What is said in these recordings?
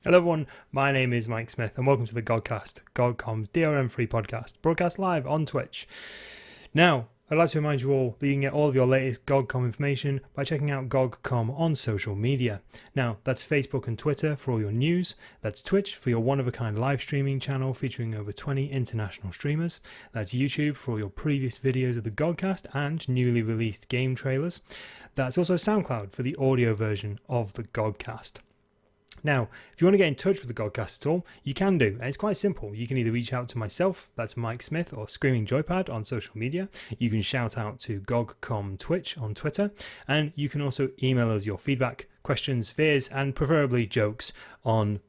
Hello everyone, my name is Mike Smith and welcome to the GOGCast, GOGCom's DRM-free podcast, broadcast live on Twitch. Now, I'd like to remind you all that you can get all of your latest GOGCom information by checking out GOGCom on social media. Now, that's Facebook and Twitter for all your news, that's Twitch for your one-of-a-kind live streaming channel featuring over 20 international streamers, that's YouTube for all your previous videos of the GOGCast and newly released game trailers, that's also SoundCloud for the audio version of the GOGCast. Now, if you want to get in touch with the GOGCast at all, you can do, and it's quite simple. You can either reach out to myself, that's Mike Smith, or ScreamingJoypad on social media. You can shout out to GOGCom Twitch on Twitter, and you can also email us your feedback, questions, fears, and preferably jokes on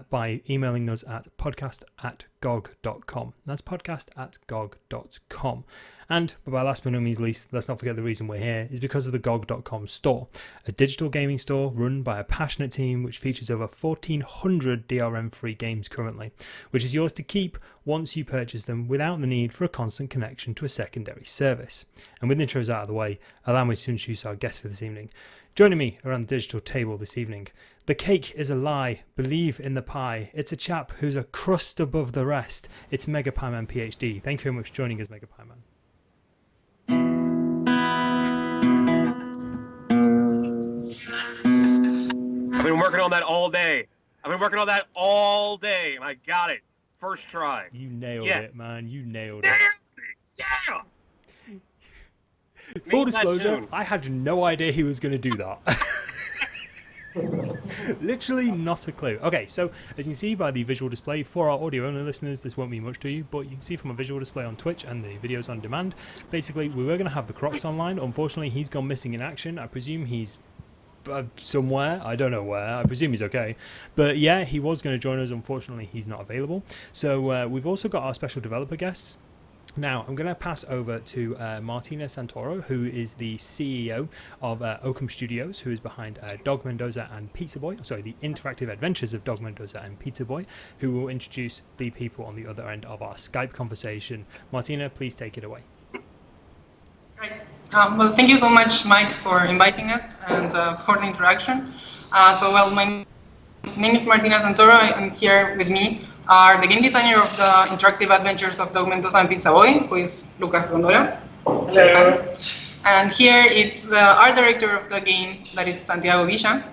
by emailing us at podcast@gog.com. That's podcast@gog.com. And by last but not least, let's not forget the reason we're here is because of the GOG.com store, a digital gaming store run by a passionate team which features over 1,400 DRM-free games currently, which is yours to keep once you purchase them without the need for a constant connection to a secondary service. And with intros out of the way, allow me to introduce our guest for this evening. Joining me around the digital table this evening, the cake is a lie, believe in the pie. It's a chap who's a crust above the rest. It's MegapiemanPHD. Thank you very much for joining us, Megapieman. I've been working on that all day. And I got it. First try. You nailed it, man. You nailed it. Yeah! Full disclosure, I had no idea he was going to do that. Literally not a clue. Okay, so as you can see by the visual display, for our audio only listeners, this won't mean much to you, but you can see from a visual display on Twitch and the videos on demand, basically we were going to have TheCroxxx online. Unfortunately, he's gone missing in action. I presume he's somewhere. I don't know where. I presume he's okay. But yeah, he was going to join us. Unfortunately, he's not available. So we've also got our special developer guests. Now, I'm going to pass over to Martina Santoro, who is the CEO of Okam Studios, who is behind Dog Mendoza and Pizzaboy. Sorry, the interactive adventures of Dog Mendoza and Pizzaboy, who will introduce the people on the other end of our Skype conversation. Martina, please take it away. Great. Well, thank you so much, Mike, for inviting us and for the introduction. My name is Martina Santoro, and here with me are the game designer of the interactive adventures of Dog Mendoza and Pizzaboy, who is Lucas Gondola. Hello. And here it's the art director of the game, that is Santiago Villa.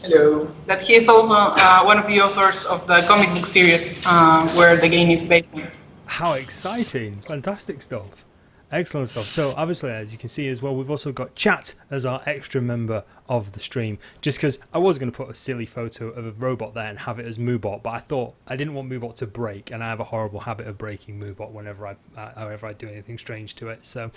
Hello. That he is also one of the authors of the comic book series where the game is based on. How exciting! Fantastic stuff. Excellent stuff. So obviously, as you can see as well, we've also got Chat as our extra member of the stream, just because I was going to put a silly photo of a robot there and have it as Moobot, but I thought I didn't want Moobot to break, and I have a horrible habit of breaking Moobot whenever I do anything strange to it. So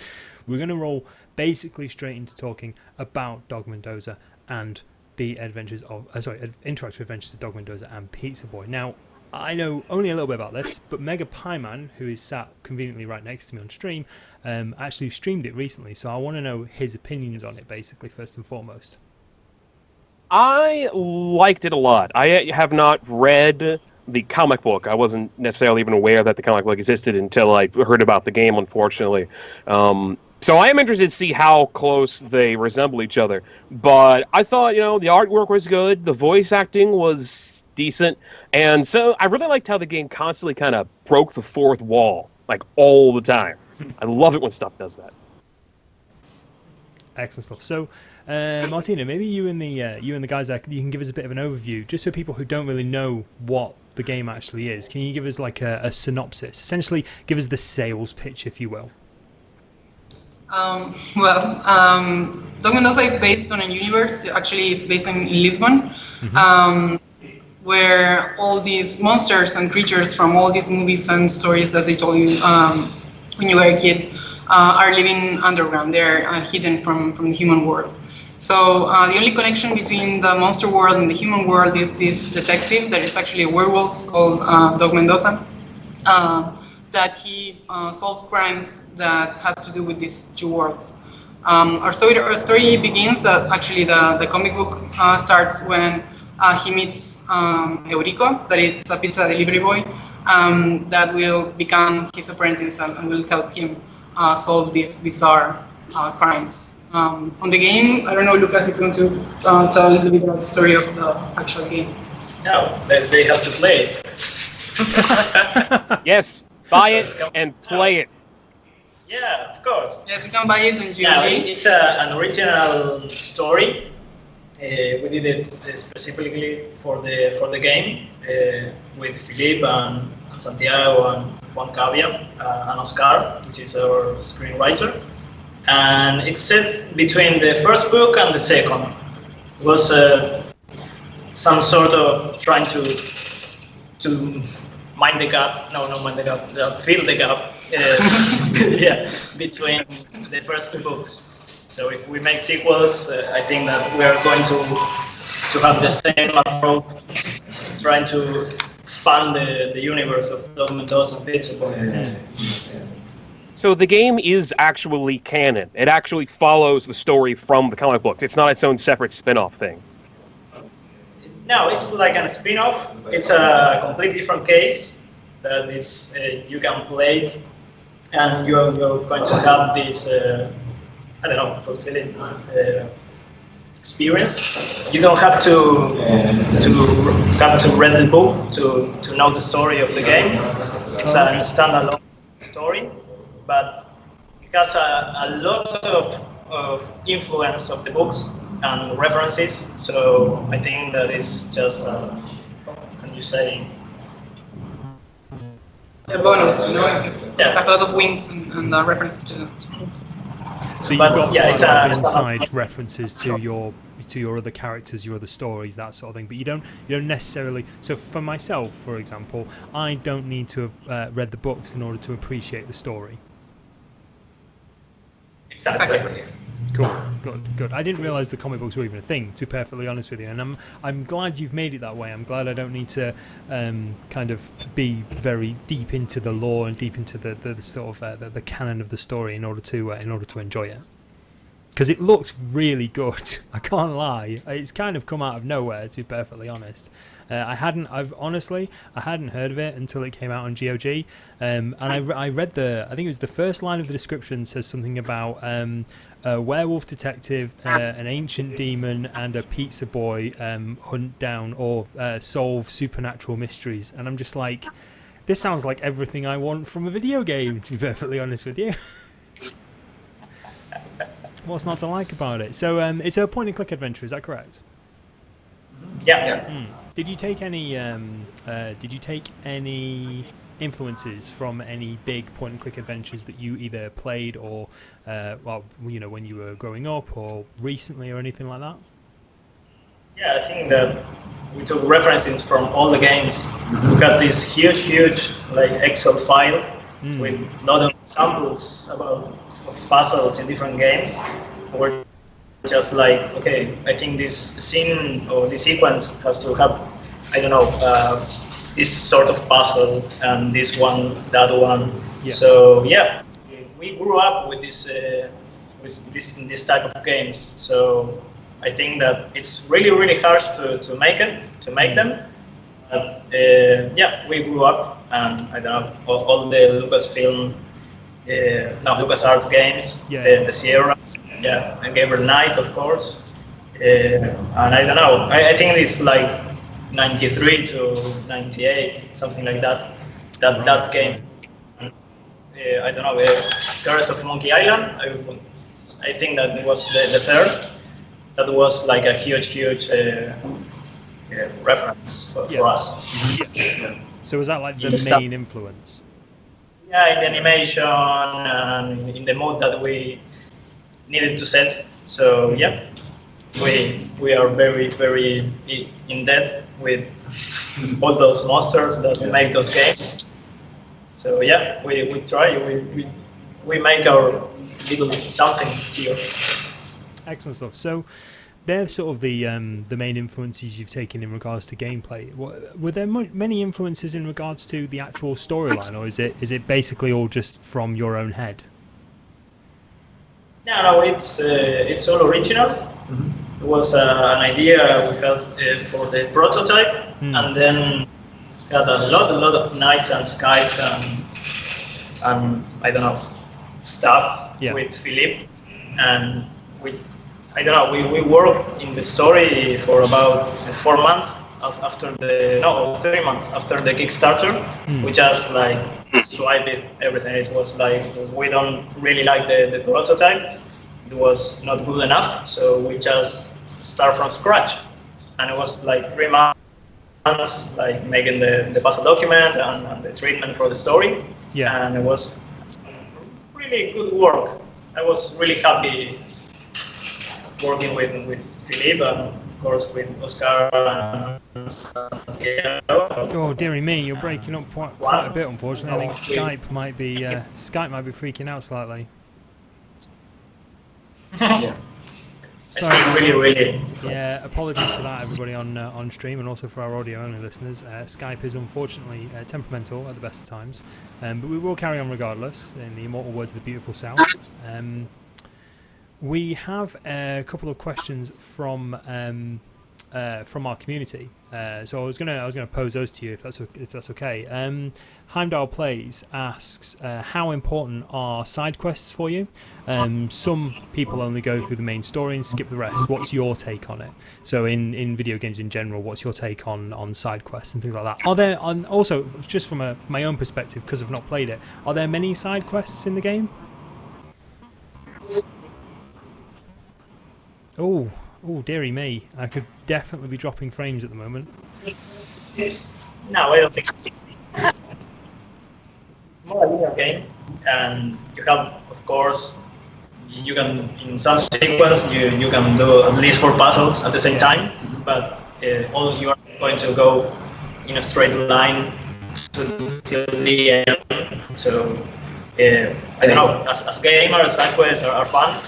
we're going to roll basically straight into talking about Dog Mendoza and the adventures of interactive adventures of Dog Mendoza and Pizzaboy. Now, I know only a little bit about this, but Megapieman, who is sat conveniently right next to me on stream, actually streamed it recently, so I want to know his opinions on it, basically, first and foremost. I liked it a lot. I have not read the comic book. I wasn't necessarily even aware that the comic book existed until I heard about the game, unfortunately. So I am interested to see how close they resemble each other. But I thought, the artwork was good, the voice acting was decent, and so I really liked how the game constantly kind of broke the fourth wall, like all the time. I love it when stuff does that. Excellent stuff. So, Martina, maybe you and the guys there, you can give us a bit of an overview, just for people who don't really know what the game actually is. Can you give us like a synopsis? Essentially, give us the sales pitch, if you will. Dog Mendoza is based on a universe. Actually, it's based in Lisbon. Mm-hmm. Where all these monsters and creatures from all these movies and stories that they told you when you were a kid are living underground. They're hidden from the human world. So the only connection between the monster world and the human world is this detective that is actually a werewolf called Dog Mendoza, that he solves crimes that has to do with these two worlds. Our story begins that actually the comic book starts when he meets Eurico, that is a pizza delivery boy, that will become his apprentice and will help him solve these bizarre crimes. On the game, I don't know, Lucas, if you want to tell a little bit about the story of the actual game. No, they have to play it. Yes, buy it and play it. Yeah, of course. Yes, you can buy it on GOG. Yeah, it's an original story. We did it specifically for the game with Philippe and Santiago and Juan Cavia and Oscar, which is our screenwriter. And it's set between the first book and the second. It was some sort of trying to mind the gap. No, not mind the gap. Fill the gap. Yeah, between the first two books. So if we make sequels, I think that we are going to have the same approach, trying to expand the universe of Mendoca and Pizzaboy. So the game is actually canon. It actually follows the story from the comic books. It's not its own separate spin-off thing. No, it's like a spin-off. It's a completely different case that it's you can play it, and you're going to have this I don't know, fulfilling experience. You don't have to read the book to know the story of the game. It's a standalone story, but it has a lot of influence of the books and references. So I think that it's just how can you say? A bonus, you know, it's Yeah. have a lot of winks and references to books. So you've But, got yeah, quite it's a lot a- of inside references to your other characters, your other stories, that sort of thing. But you don't necessarily. So for myself, for example, I don't need to have read the books in order to appreciate the story. Exactly. Cool, good. I didn't realise the comic books were even a thing, to be perfectly honest with you. And I'm glad you've made it that way. I'm glad I don't need to kind of be very deep into the lore and deep into the sort of the canon of the story in order to enjoy it. Because it looks really good. I can't lie. It's kind of come out of nowhere, to be perfectly honest. I hadn't heard of it until it came out on GOG, and I read I think it was the first line of the description says something about a werewolf detective, an ancient demon, and a pizza boy hunt down or solve supernatural mysteries, and I'm just like, this sounds like everything I want from a video game, to be perfectly honest with you. What's not to like about it? So it's a point-and-click adventure, is that correct? Yeah. Did you take any influences from any big point-and-click adventures that you either played or, when you were growing up or recently or anything like that? Yeah, I think that we took references from all the games. We got this huge like Excel file with a lot of samples of puzzles in different games. We're just like, okay, I think this scene or this sequence has to have, I don't know, this sort of puzzle and this one, that one. Yeah. So yeah, we grew up with this type of games. So I think that it's really hard to make them. But yeah, we grew up, and I don't know, all the Lucasfilm, LucasArts games, the Sierra, and Gabriel Knight, of course. And I don't know, I think it's like 93 to 98, something like that. That game. I don't know, Curse of Monkey Island. I think that was the third. That was like a huge reference for us. So was that like the main influence? Yeah, in the animation and in the mode that we needed to set. So yeah, we are very in depth with all those monsters that we make those games. So yeah, we try, we make our little something here. Excellent stuff. So they're sort of the main influences you've taken in regards to gameplay. Were there many influences in regards to the actual storyline, or is it basically all just from your own head? No, it's all original. It was an idea we had for the prototype, and then had a lot of nights and Skype and I don't know, stuff with Philippe, and we worked in the story for about 4 months, after the 3 months after the Kickstarter. We just like swiped it, everything. It was like we don't really like the prototype. It was not good enough, so we just start from scratch. And it was like 3 months, like making the puzzle document and the treatment for the story. Yeah. And it was really good work. I was really happy working with Philippe and of course with Oscar and Santiago. Oh dearie me, you're breaking up quite a bit. Unfortunately, I think Skype might be freaking out slightly. Yeah. Sorry. Really. Yeah, apologies for that, everybody on stream, and also for our audio-only listeners. Skype is unfortunately temperamental at the best of times, but we will carry on regardless. In the immortal words of the beautiful South. We have a couple of questions from our community. So I was gonna pose those to you if that's okay. Heimdall Plays asks, how important are side quests for you? Some people only go through the main story and skip the rest. What's your take on it? So in video games in general, what's your take on side quests and things like that? Are there, also just from my own perspective, because I've not played it, are there many side quests in the game? Oh, dearie me. I could definitely be dropping frames at the moment. No, I don't think. More a linear game, and you have, of course, you can in some sequence you can do at least 4 puzzles at the same time, but all you are going to go in a straight line till the end. So I don't know. As gamers, side quests are fun.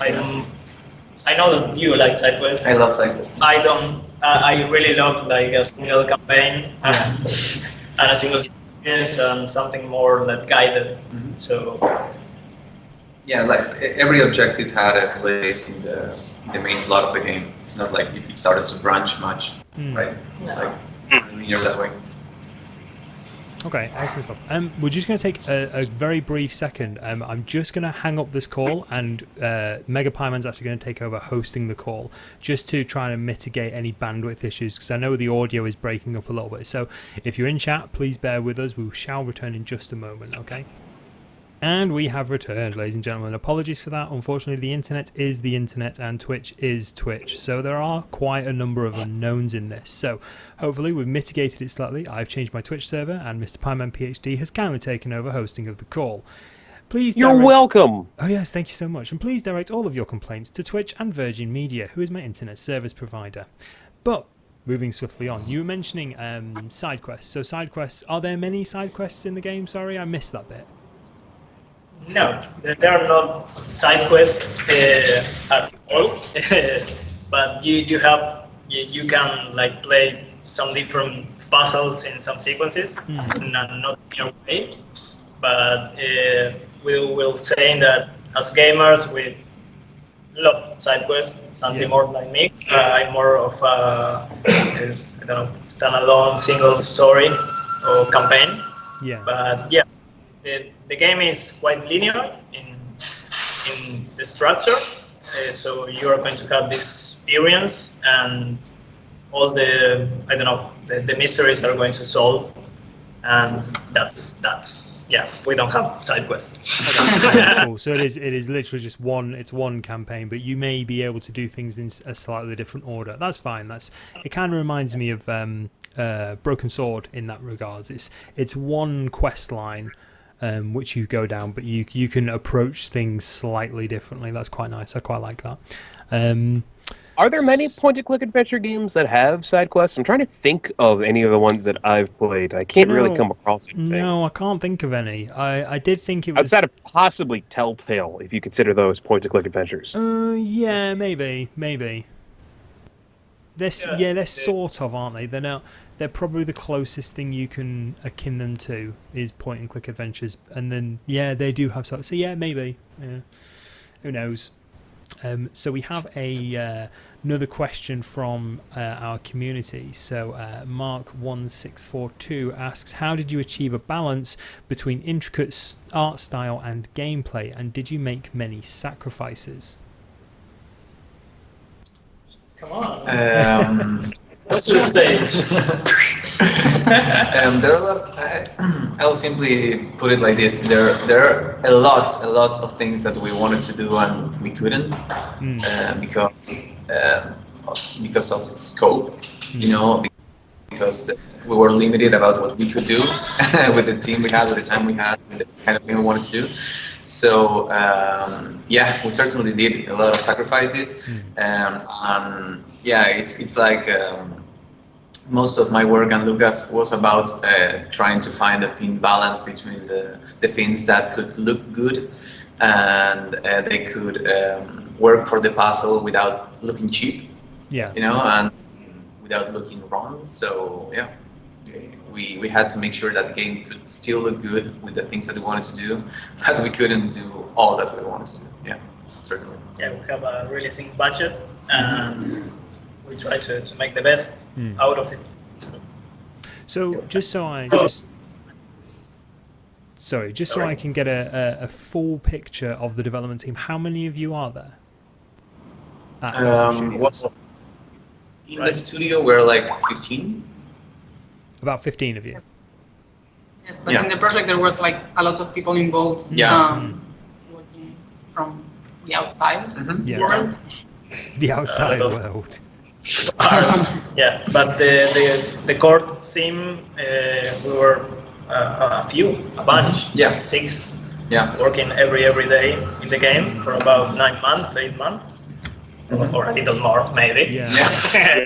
I know that you like side quests. I love side quests. I don't. I really love like a single campaign and a single experience and something more like guided. So yeah, like every objective had a place in the main plot of the game. It's not like it started to branch much, right? It's like linear that way. Okay, excellent stuff. We're just going to take a very brief second. I'm just going to hang up this call, and Megapieman's actually going to take over hosting the call, just to try and mitigate any bandwidth issues, because I know the audio is breaking up a little bit. So if you're in chat, please bear with us. We shall return in just a moment, okay? And we have returned, ladies and gentlemen. Apologies for that. Unfortunately, the internet is the internet and Twitch is Twitch. So there are quite a number of unknowns in this. So hopefully we've mitigated it slightly. I've changed my Twitch server and Mr. PiemanPHD has kindly taken over hosting of the call. Please You're welcome. Oh yes, thank you so much. And please direct all of your complaints to Twitch and Virgin Media, who is my internet service provider. But moving swiftly on, you were mentioning side quests. So side quests, are there many side quests in the game? Sorry, I missed that bit. no, there are not side quests at all. But you can like play some different puzzles in some sequences, not in your way. But we'll say that as gamers we love side quests. Something more like me. I'm more of a I don't know, standalone single story or campaign. Yeah. But yeah, the game is quite linear in the structure. So you are going to have this experience, and all the the mysteries are going to solve, and that's that. Yeah, we don't have side quests. Okay, cool. So it is literally just one campaign, but you may be able to do things in a slightly different order. That's fine. It kind of reminds me of Broken Sword in that regards. It's one quest line which you go down, but you can approach things slightly differently. That's quite nice. I quite like that. Are there many point-and-click adventure games that have side quests? I'm trying to think of any of the ones that I've played. I can't really come across anything. No, I can't think of any. I did think it was... Outside of possibly Telltale, if you consider those point-and-click adventures. Yeah, maybe. They're sort of, aren't they? They're not. They're probably the closest thing you can akin them to is point-and-click adventures. And then, yeah, they do have... So yeah, maybe. Yeah. Who knows? So we have another question from our community. So Mark1642 asks, how did you achieve a balance between intricate art style and gameplay, and did you make many sacrifices? Come on. What's the stage? There are a lot. I'll simply put it like this: there are a lot of things that we wanted to do and we couldn't because of scope, because we were limited about what we could do with the team we had, with the time we had, with the kind of thing we wanted to do. So we certainly did a lot of sacrifices, and it's like. Most of my work and Lucas was about trying to find a thin balance between the things that could look good and they could work for the puzzle without looking cheap, and without looking wrong. So we had to make sure that the game could still look good with the things that we wanted to do, but we couldn't do all that we wanted to do. Yeah, certainly. Yeah, we have a really thin budget, and we try to make the best out of it. So just so I can get a full picture of the development team, how many of you are there? In the studio, we're like 15. About 15 of you. Yes, but in the project there was like a lot of people involved. Working from the outside world. The outside world. Yeah, but the core team, we were a bunch, 6, working every day in the game for about 9 months, 8 months, or a little more maybe. Yeah.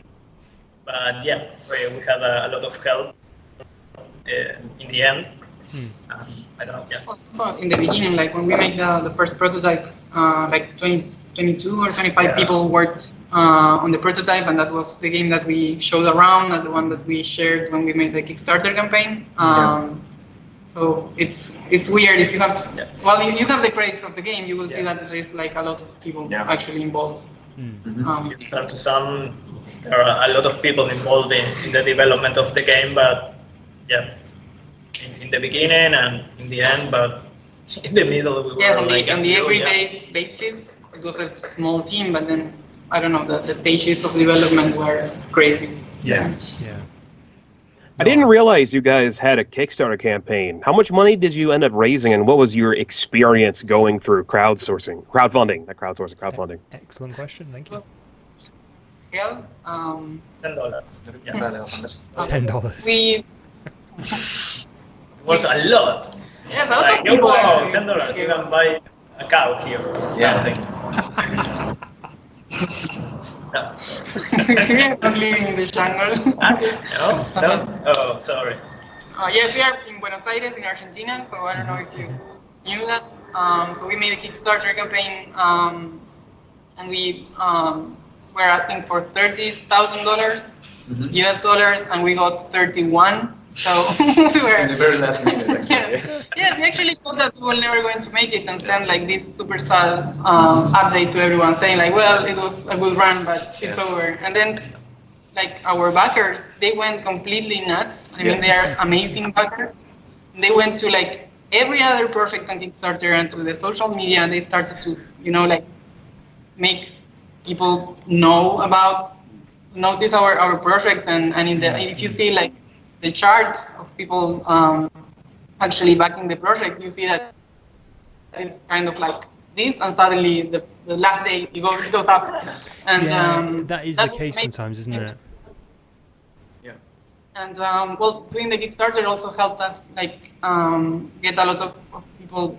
But we had a lot of help in the end. I don't know. Yeah. Also in the beginning, like when we made the first prototype, like 22 or 25 people worked on the prototype, and that was the game that we showed around, and the one that we shared when we made the Kickstarter campaign. So it's weird if you have to. Well, if you have the credits of the game, you will see that there is like a lot of people actually involved. Some to some, there are a lot of people involved in the development of the game, but in the beginning and in the end, but in the middle we were on the everyday basis, it was a small team, but then I don't know, the stages of development were crazy. Yeah. I didn't realize you guys had a Kickstarter campaign. How much money did you end up raising, and what was your experience going through crowdfunding? Excellent question, thank you. $10. $10. We it was a lot. Yes, a lot of people $10. You can buy a cow here or something. We are not living in the jungle. Oh, sorry. Yes, we are in Buenos Aires, in Argentina, so I don't know if you knew that. So we made a Kickstarter campaign, and we were asking for $30,000 US dollars, and we got 31. So we were in the very last minute. Yes, we actually thought that we were never going to make it, and send like this super sad update to everyone saying like, well, it was a good run, but it's over. And then like our backers, they went completely nuts. I mean, they are amazing backers. They went to like every other project on Kickstarter and to the social media, and they started to, like make people notice our project, and if you see like the chart of people actually backing the project, you see that it's kind of like this, and suddenly the last day it goes up. And that is the case sometimes, isn't it? Yeah. And doing the Kickstarter also helped us like get a lot of people,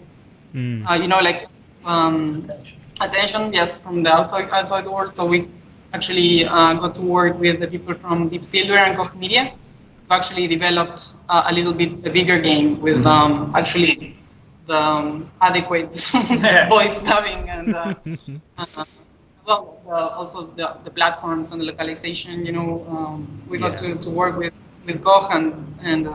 attention, from the outside world. So we actually got to work with the people from Deep Silver and Koch Media. We actually developed a little bit a bigger game with actually the adequate voice dubbing and also the platforms and the localization. We got to work with Koch and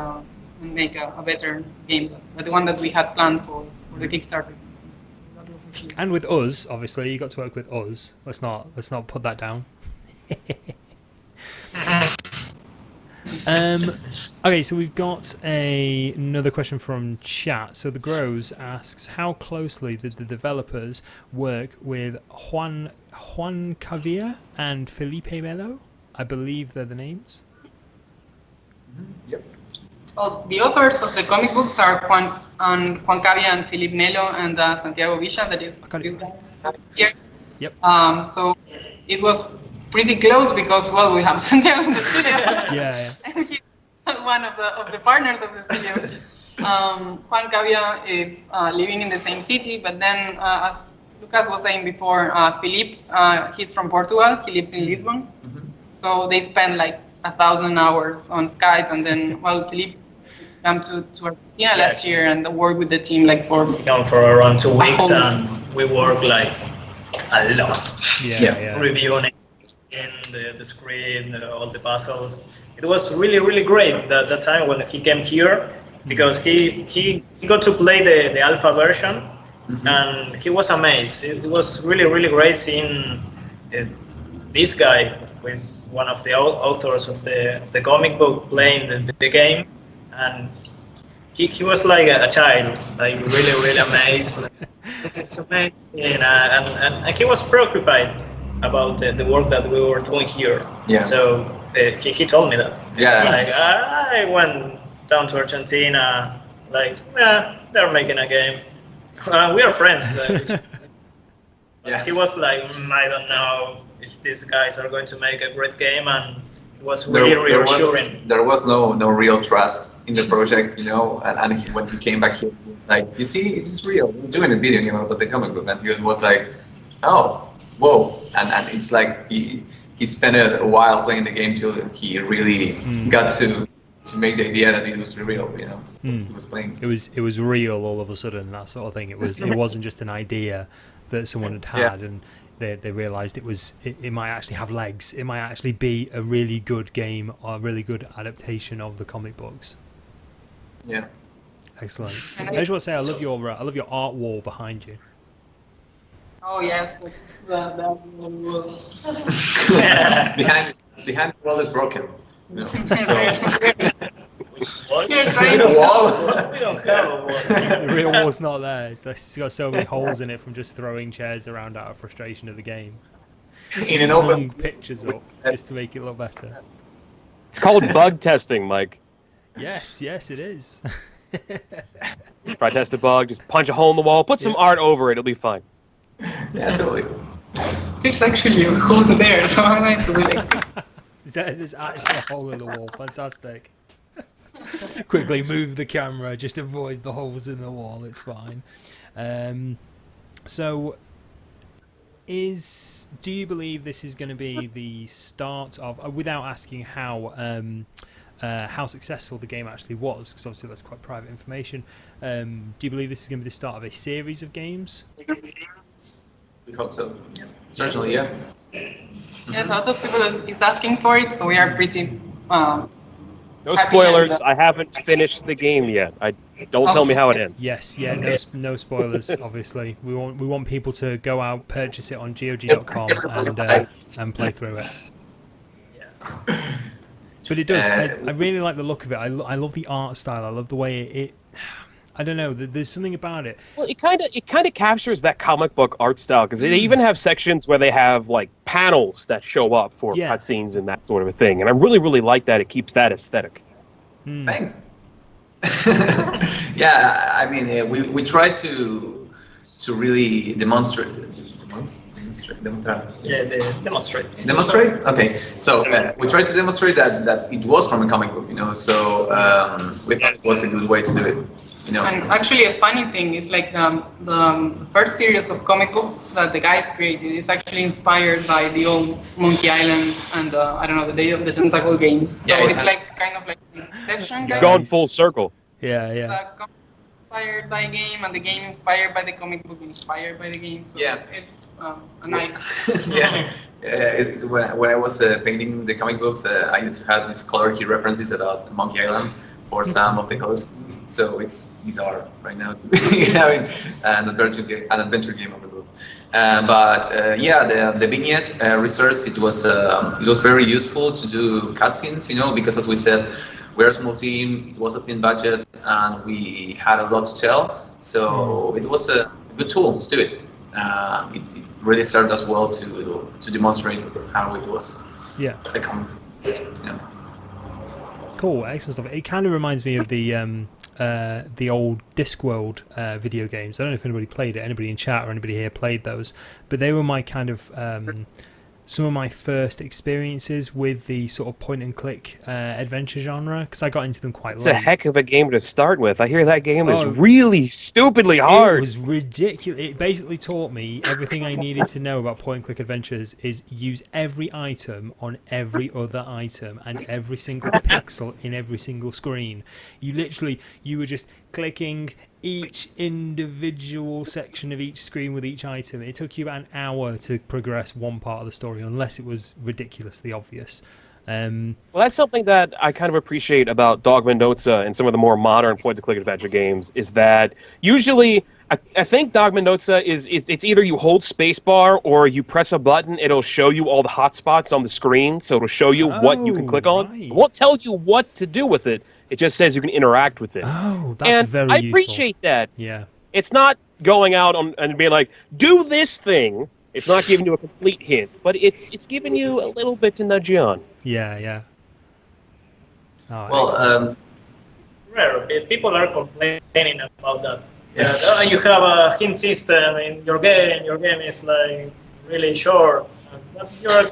make a better game than the one that we had planned for the Kickstarter. And with us, obviously, you got to work with us. Let's not put that down. Okay, so we've got another question from chat. So the Grows asks, how closely did the developers work with Juan Cavia and Felipe Melo? I believe they're the names. Yep. Well, the authors of the comic books are Juan Cavia and Felipe Melo and Santiago Villa, that is this guy here. Yep. So it was pretty close because, well, we have Santiago in the studio. Yeah. And he's one of the partners of the studio. Juan Cavia is living in the same city, but then, as Lucas was saying before, Felipe, he's from Portugal. He lives in Lisbon. So they spend like 1,000 hours on Skype, and then, well, Felipe came to Argentina last year and worked with the team like for... He came for around 2 weeks, and we worked like a lot. Yeah. Reviewing the script, all the puzzles. It was really great that time when he came here, because he got to play the alpha version, and he was amazed. It was really great seeing this guy, who is one of the authors of the comic book, playing the game, and he was like a child, like really amazed. It's amazing, and he was preoccupied about the work that we were doing here. Yeah. So he told me that. Yeah. Like, I went down to Argentina, like, they're making a game. We are friends. Yeah. He was like, I don't know if these guys are going to make a great game, and it was really reassuring. There was no real trust in the project, you know, and when he came back here, he was like, you see, it's real. We're doing a video game about the comic book, and he was like, oh, whoa, and it's like he spent a while playing the game till he really got to make the idea that it was real, you know. He was playing. It was real all of a sudden, that sort of thing. It wasn't just an idea that someone had and they realized it might actually have legs. It might actually be a really good game or a really good adaptation of the comic books. Yeah. Excellent. I just want to say I love your art wall behind you. Oh yes, the behind the wall is broken. You know, so You're trying the to... wall. We don't have a wall. The real wall's not there. It's got so many holes in it from just throwing chairs around out of frustration of the game. In an Hung open. pictures up just to make it look better. It's called bug testing, Mike. Yes, it is. Try to test a bug, just punch a hole in the wall, put some art over it, it'll be fine. Yeah, totally. There's actually a hole there, so I'm going to do like... There's actually a hole in the wall. Fantastic. Quickly move the camera, just avoid the holes in the wall. It's fine. So, do you believe this is going to be the start of, without asking how successful the game actually was, because obviously that's quite private information, do you believe this is going to be the start of a series of games? We hope so. Yeah. Certainly, yeah. Yes, a lot of people is asking for it, so we are pretty... No happy spoilers, and, I haven't finished the game yet. Don't tell me how it ends. Yes, no spoilers. Obviously, we want people to go out, purchase it on GOG.com and play through it. But it does. I really like the look of it. I love the art style. I love the way it. I don't know. There's something about it. Well, it kind of captures that comic book art style, because they even have sections where they have like panels that show up for cutscenes and that sort of a thing, and I really like that. It keeps that aesthetic. Thanks. Yeah, I mean, we try to really demonstrate. Demonstrate. Demonstrate? Okay. So we tried to demonstrate that it was from a comic book, you know. So we thought it was a good way to do it. You know. And actually, a funny thing is like the first series of comic books that the guys created is actually inspired by the old Monkey Island and I don't know, the Day of the Tentacle games. So it's like kind of like Inception. You're going full circle. Yeah. The comic inspired by game and the game inspired by the comic book inspired by the game. So it's a nice. It's when I was painting the comic books, I used to have these color key references about Monkey Island for some of the colors. So these are right now having an adventure game of the book. The vignette research, it was very useful to do cutscenes, you know, because as we said, we're a small team, it was a thin budget, and we had a lot to tell. So it was a good tool to do it. It really served us well to demonstrate how it was. Yeah. the comic. Yeah. Cool, excellent stuff. It kind of reminds me of the old Discworld video games. I don't know if anybody played it. Anybody in chat or anybody here played those? But they were my kind of some of my first experiences with the sort of point and click adventure genre, because I got into them quite It's late. a heck of a game to start with. I hear that game is really stupidly hard. It was ridiculous. It basically taught me everything I needed to know about point and click adventures. Is use every item on every other item and every single pixel in every single screen. You were just clicking each individual section of each screen with each item. It took you about an hour to progress one part of the story, unless it was ridiculously obvious. Well, that's something that I kind of appreciate about Dog Mendoza and some of the more modern point-and-click adventure games, is that usually, I think Dog Mendoza it's either you hold spacebar or you press a button, it'll show you all the hotspots on the screen, so it'll show you what you can click on. Right. It won't tell you what to do with it, it just says you can interact with it. Oh, that's and very I useful. appreciate that. Yeah. It's not going out and being like, do this thing. It's not giving you a complete hint, but it's giving you a little bit to nudge you on. Yeah. Oh, Well, Rare. People are complaining about that. Yeah, you have a hint system in your game. Your game is like really short, but you're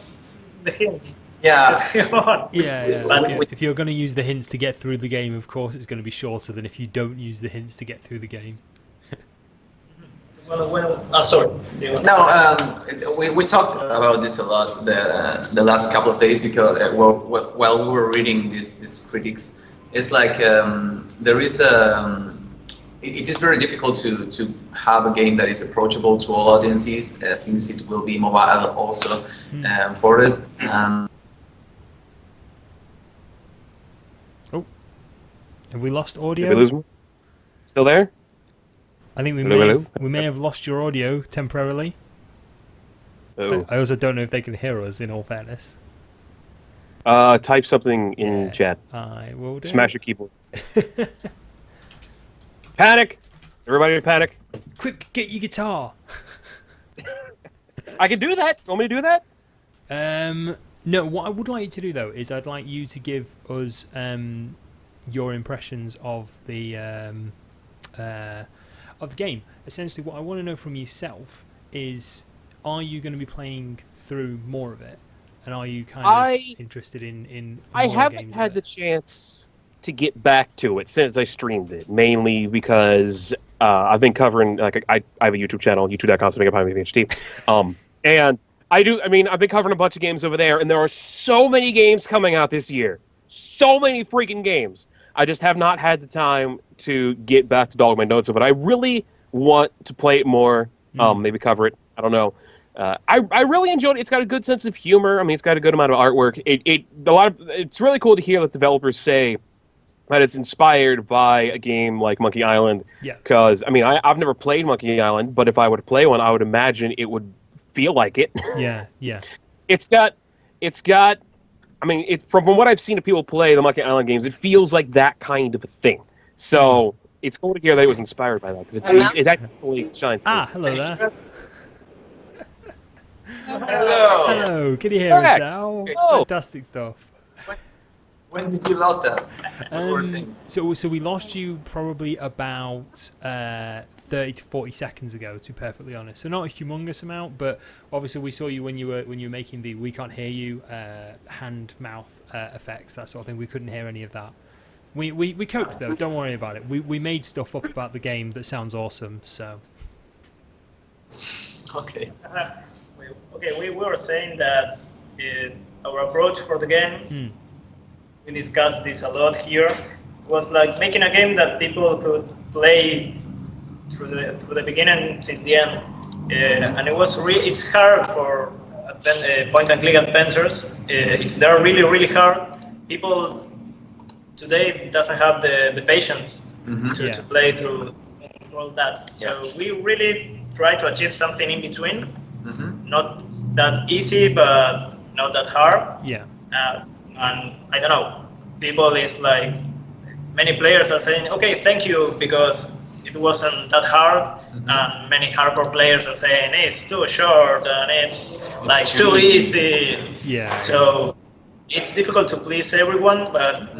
the hints. yeah. Come on. Yeah. But If you're going to use the hints to get through the game, of course it's going to be shorter than if you don't use the hints to get through the game. Sorry. No, we talked about this a lot the last couple of days, because while we were reading these critics, it's like there is it is very difficult to have a game that is approachable to all audiences, since it will be mobile also for it. Have we lost audio? Did we lose him? Still there? I think we may have lost your audio temporarily. Oh. I also don't know if they can hear us, in all fairness. Type something in chat. I will do. Smash your keyboard. Panic! Everybody panic. Quick, get your guitar. I can do that. Want me to do that? No, what I would like you to do, though, is I'd like you to give us your impressions of the game. Essentially, what I want to know from yourself is, are you going to be playing through more of it? And are you kind of interested in I more haven't games had of the it? chance to get back to it since I streamed it, mainly because I've been covering, I have a YouTube channel, youtube.com/MegapiemanPHD. And I've been covering a bunch of games over there, and there are so many games coming out this year. So many freaking games. I just have not had the time to get back to Dog Mendoza, but I really want to play it more, maybe cover it. I don't know. I really enjoyed it. It's got a good sense of humor. I mean, it's got a good amount of artwork. It's really cool to hear that developers say that it's inspired by a game like Monkey Island. Yeah. Because, I've never played Monkey Island, but if I were to play one, I would imagine it would feel like it. Yeah. It's got from what I've seen of people play the Monkey Island games, it feels like that kind of a thing. So it's cool to hear that it was inspired by that, because it actually shines through. Hello there. Hello. Hello, can you hear us now? Oh. Fantastic stuff. When did you lost us? What were you saying? So we lost you probably about 30 to 40 seconds ago, to be perfectly honest. So not a humongous amount, but obviously we saw you when you were making the "we can't hear you" hand mouth effects, that sort of thing. We couldn't hear any of that. We coped though. Don't worry about it. We made stuff up about the game that sounds awesome. So Okay. We were saying that our approach for the game, we discussed this a lot here, was like making a game that people could play through the beginning to the end, and it's hard for point and click adventures. If they're really, really hard, people today doesn't have the patience to play through all that. So we really try to achieve something in between, not that easy, but not that hard. yeah. And I don't know, people is like, many players are saying, okay, thank you, because it wasn't that hard, and many hardcore players are saying it's too short and it's like too easy. Yeah. So it's difficult to please everyone, but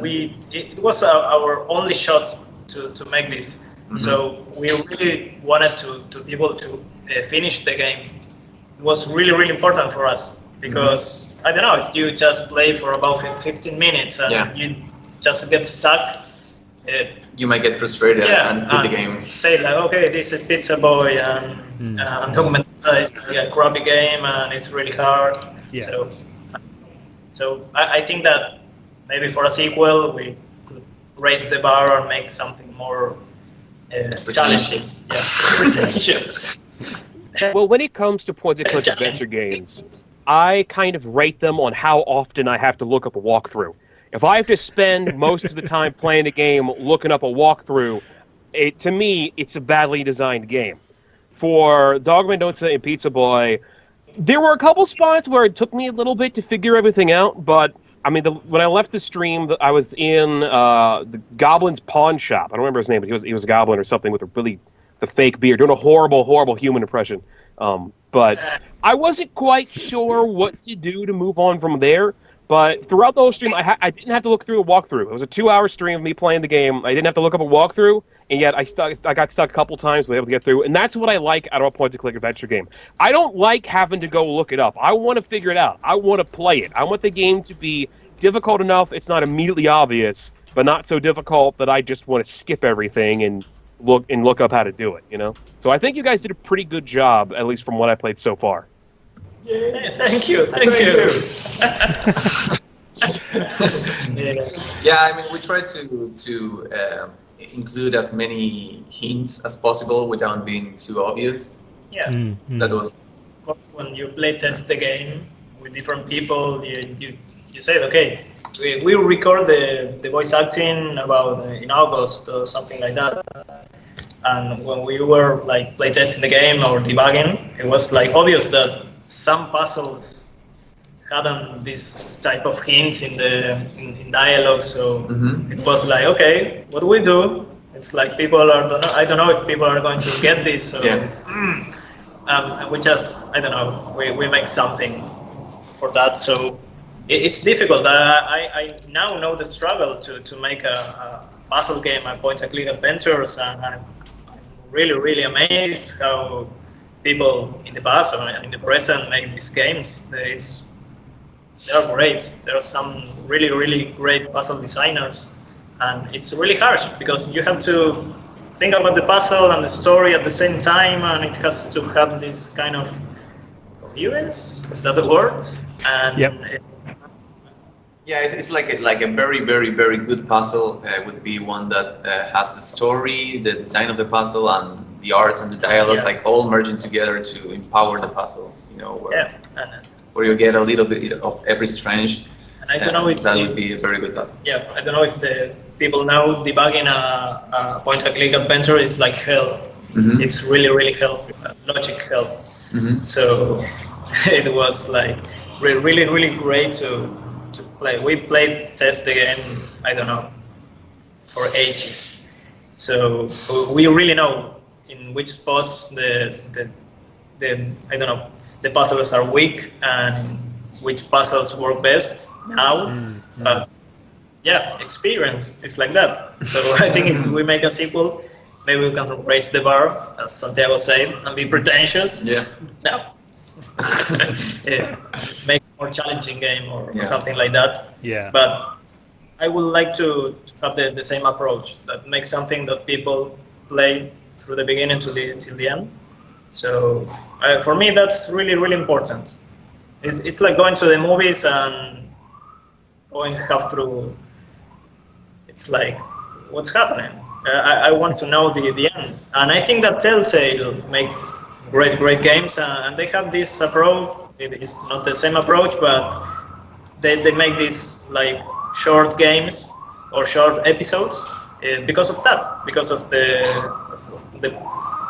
it was our only shot to make this. So we really wanted to be able to finish the game. It was really, really important for us because I don't know, if you just play for about 15 minutes and you just get stuck, you might get frustrated and quit the game. Say like, okay, this is Pizzaboy and Mendoca is like a crappy game and it's really hard. Yeah. So I think that maybe for a sequel we could raise the bar and make something more challenging. Yeah, pretentious. Well, when it comes to point-and-click adventure games, I kind of rate them on how often I have to look up a walkthrough. If I have to spend most of the time playing a game looking up a walkthrough, to me, it's a badly designed game. For Dog Mendoca and Pizzaboy, there were a couple spots where it took me a little bit to figure everything out, but I mean, when I left the stream, I was in the Goblin's pawn shop. I don't remember his name, but he was a goblin or something with the fake beard, doing a horrible, horrible human impression. But I wasn't quite sure what to do to move on from there. But throughout the whole stream, I didn't have to look through a walkthrough. It was a 2-hour stream of me playing the game. I didn't have to look up a walkthrough, and yet I got stuck a couple times, was able to get through. And that's what I like out of a point-and-click adventure game. I don't like having to go look it up. I want to figure it out. I want to play it. I want the game to be difficult enough it's not immediately obvious, but not so difficult that I just want to skip everything and look up how to do it, you know? So I think you guys did a pretty good job, at least from what I played so far. Yeah, thank you. Yeah, I mean, we try to include as many hints as possible without being too obvious. Yeah. That was. Of course, when you play test the game with different people, you said, okay, we record the voice acting about in August or something like that. And when we were like play testing the game or debugging, it was like obvious that some puzzles hadn't this type of hints in dialogue. So it was like, okay, what do we do? It's like people are, I don't know if people are going to get this. So and we just, I don't know, we make something for that. So it's difficult. I now know the struggle to make a puzzle game, a point-and-click adventures, and I'm really, really amazed how people in the past and in the present make these games. They're great. There are some really, really great puzzle designers, and it's really harsh because you have to think about the puzzle and the story at the same time, and it has to have this kind of coherence. Is that the word? And yeah, it's like a very, very, very good puzzle would be one that has the story, the design of the puzzle, and the art and the dialogues, like all merging together to empower the puzzle. You know, where you get a little bit of every strange. And I don't know if that would be a very good puzzle. Yeah, I don't know if the people now debugging a point-and-click adventure is like hell. It's really, really hell, logic hell. So it was like really, really great to play. We played test the game, I don't know, for ages. So we really know in which spots the I don't know, the puzzles are weak and which puzzles work best now. But yeah, experience is like that. So I think if we make a sequel, maybe we can raise the bar, as Santiago said, and be pretentious. Yeah. No. Make a more challenging game or something like that. Yeah. But I would like to have the same approach, that make something that people play through the beginning till the end. So for me, that's really, really important. It's like going to the movies and going half through. It's like, what's happening? I want to know the end. And I think that Telltale make great games, and they have this approach. It is not the same approach, but they make these like short games or short episodes because of that, because of the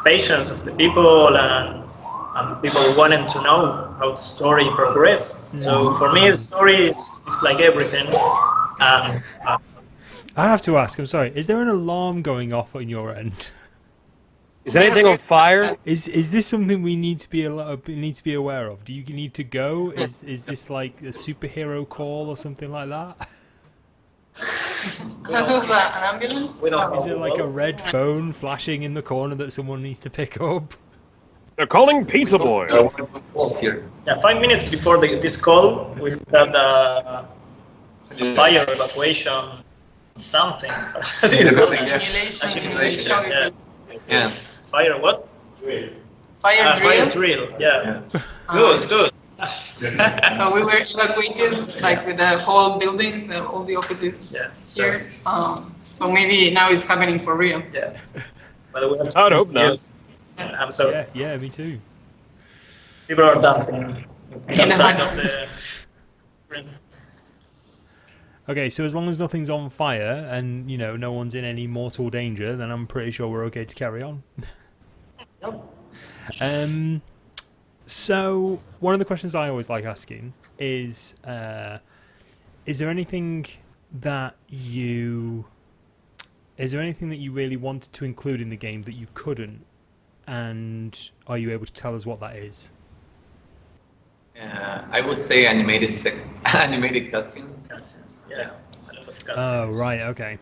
patience of the people and people wanting to know how the story progress. So for me, the story is like everything. I have to ask, I'm sorry, is there an alarm going off on your end? Is anything on fire? Is this something we need to be aware of? Do you need to go? Is this like a superhero call or something like that? An ambulance? We don't Is know it like a bullets. red phone flashing in the corner that someone needs to pick up? They're calling Pizzaboy. Walls here. Yeah, 5 minutes before this call, we had a fire evacuation something. In the building, yeah. Simulation. Yeah. Yeah. Fire what? Fire Fire drill. drill. Yeah. Good. So we were evacuated, like with the whole building, all the offices Yeah. here. So maybe now it's happening for real. Yeah. But we have I'd hope not. Yes. I'm sorry. Yeah, me too. People are dancing the outside background. of the screen. Okay, so as long as nothing's on fire and no one's in any mortal danger, then I'm pretty sure we're okay to carry on. Yep. So one of the questions I always like asking is there anything that you really wanted to include in the game that you couldn't, and are you able to tell us what that is? I would say animated cutscenes. Cutscenes. Yeah. A lot of cutscenes. Oh, right, okay.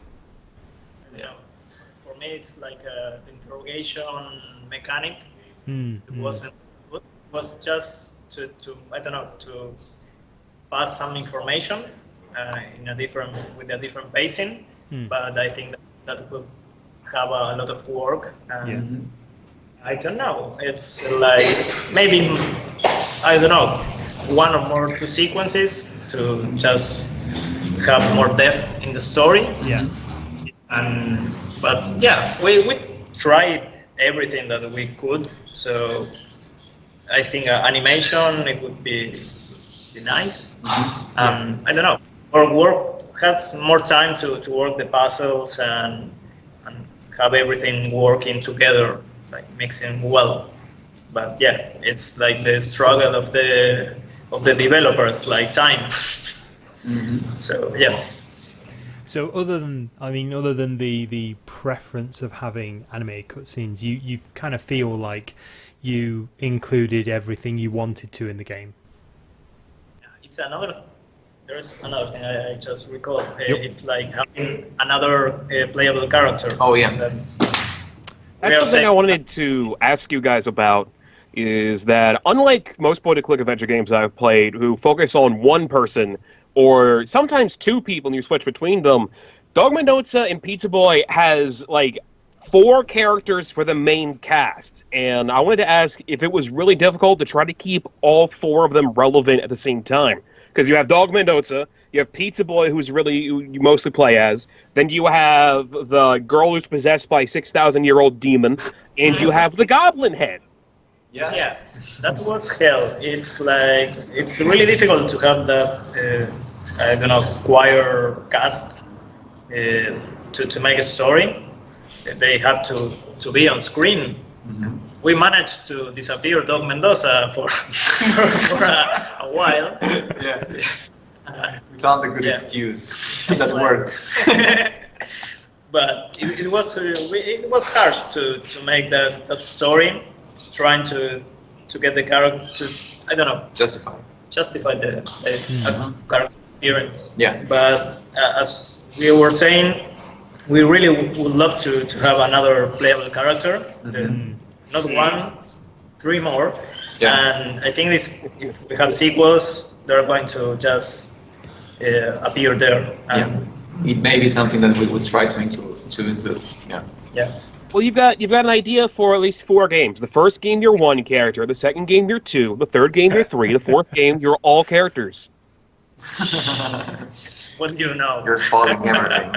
Yeah. For me, it's like the interrogation mechanic. Mm, It wasn't good. It was just to I don't know, to pass some information with a different pacing. But I think that would have a lot of work. And I don't know. It's like maybe, I don't know, one or more two sequences to just have more depth in the story. Yeah. But yeah, we tried everything that we could. So I think animation, it would be nice. I don't know. Or had more time to work the puzzles and have everything working together, like mixing well. But yeah, it's like the struggle of the developers, like time. So yeah. So other than the preference of having animated cutscenes, you kind of feel like you included everything you wanted to in the game. There's another thing I just recalled. It's like having another playable character. Oh yeah. That's something I wanted to ask you guys about, is that unlike most point-and-click adventure games I've played who focus on one person or sometimes two people and you switch between them, Dog Mendoca and Pizzaboy has like 4 characters for the main cast. And I wanted to ask if it was really difficult to try to keep all 4 of them relevant at the same time. Because you have Dog Mendoca, you have Pizzaboy, who you mostly play as, then you have the girl who's possessed by a 6,000-year-old demon, and you have the Goblin Head. Yeah, that was hell. It's like, it's really difficult to have that, choir cast to make a story. They have to be on screen. We managed to disappear Dog Mendoca for a while. Yeah. We found a good excuse that worked. But it was hard to make that story, trying to get the character to, I don't know, justify the character appearance. Yeah. But as we were saying, we really would love to have another playable character. Not 1, 3 more. Yeah. And I think if we have sequels, they're going to just appear there. It may be something that we would try to include. Yeah. Well, you've got an idea for at least 4 games. The first game, you're 1 character. The second game, you're 2. The third game, you're 3. The fourth game, you're all characters. What do you know? You're spoiling everything.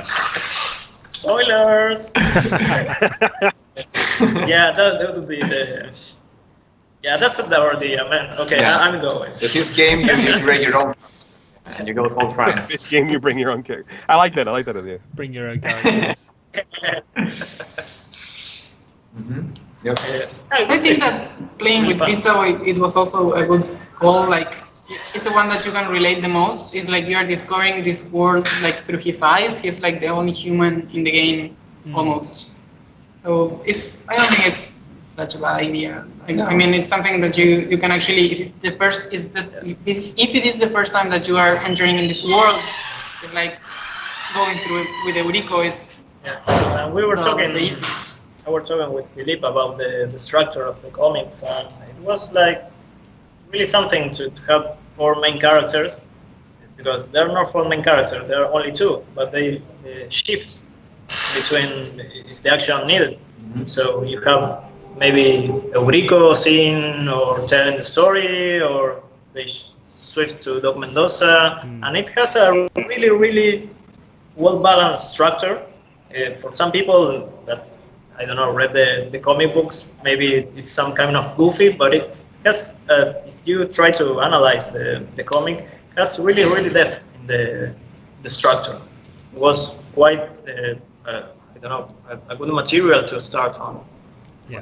Spoilers! Yeah, that would be the... Yeah, that's the man. Okay, yeah. I'm going. The 5th game, you bring your own, and you go with all friends. The 5th game, you bring your own character. I like that idea. Bring your own characters. Yep. I think that playing with Pizzaboy, it was also a good goal. Like, it's the one that you can relate the most. It's like you are discovering this world like through his eyes. He's like the only human in the game, almost. So I don't think it's such a bad idea. I mean, it's something that you can actually, if it is the first time that you are entering in this world, it's like going through it with Eurico. It's we were talking. the easiest. I was talking with Philippe about the structure of the comics, and it was like really something to have 4 main characters, because there are not 4 main characters, there are only 2, but they shift between if the action needed. So you have maybe Eurico seeing or telling the story, or they switch to Doc Mendoza, and it has a really, really well-balanced structure. For some people that, I don't know, read the comic books, maybe it's some kind of goofy, but it has, if you try to analyze the comic, it has really, really depth in the structure. It was quite, I don't know, a good material to start on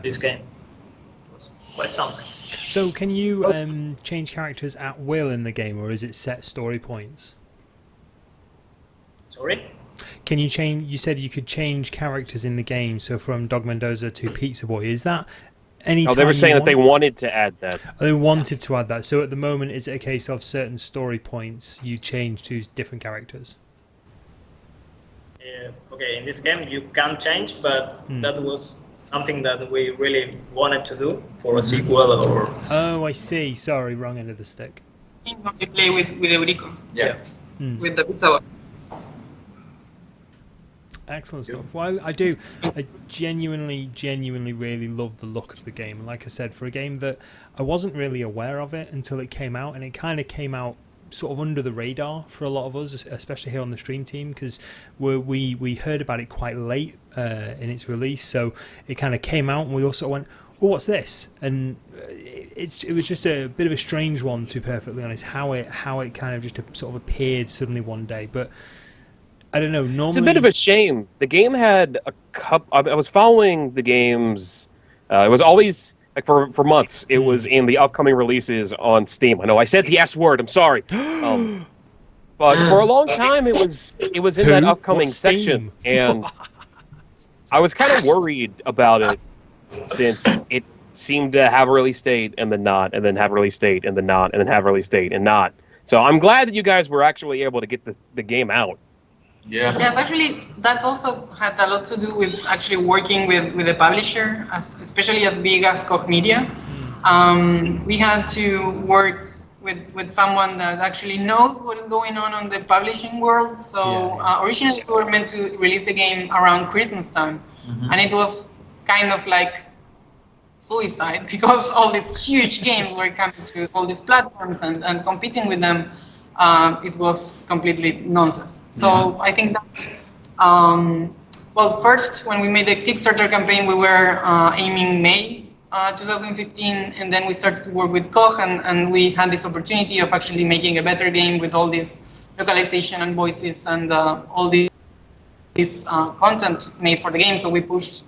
this game. It was quite something. So can you change characters at will in the game, or is it set story points? Sorry? Can you change? You said you could change characters in the game, so from Dog Mendoza to Pizzaboy. Is that any? Oh, they were saying that they wanted to add that. Oh, they wanted to add that. So at the moment, is it a case of certain story points you change to different characters? Okay, in this game you can change, but that was something that we really wanted to do for a sequel or... Oh, I see. Sorry, wrong end of the stick. We play with Eurico. Yeah. With the Pizzaboy. Excellent stuff. Well, I genuinely really love the look of the game. And like I said, for a game that I wasn't really aware of it until it came out, and it kind of came out sort of under the radar for a lot of us, especially here on the StreamTeam, because we heard about it quite late in its release. So it kind of came out, and we also went, "Oh, what's this?" And it was just a bit of a strange one, to be perfectly honest, how it kind of just sort of appeared suddenly one day, but. I don't know. Normally, it's a bit of a shame. The game had a couple. I was following the games. It was always like for months. It was in the upcoming releases on Steam. I know I said the S word. I'm sorry. But for a long time, it was in that upcoming section, and I was kind of worried about it since it seemed to have a release date and then not, and then have a release date and then not, and then have a release date and not. So I'm glad that you guys were actually able to get the game out. Yeah. Yes, actually, that also had a lot to do with actually working with a publisher, especially as big as Koch Media. We had to work with someone that actually knows what is going on the publishing world. So originally we were meant to release the game around Christmas time, and it was kind of like suicide because all these huge games were coming to all these platforms and competing with them. It was completely nonsense. So I think that, well, first when we made the Kickstarter campaign, we were aiming May 2015, and then we started to work with Koch, and we had this opportunity of actually making a better game with all this localization and voices and all this content made for the game. So we pushed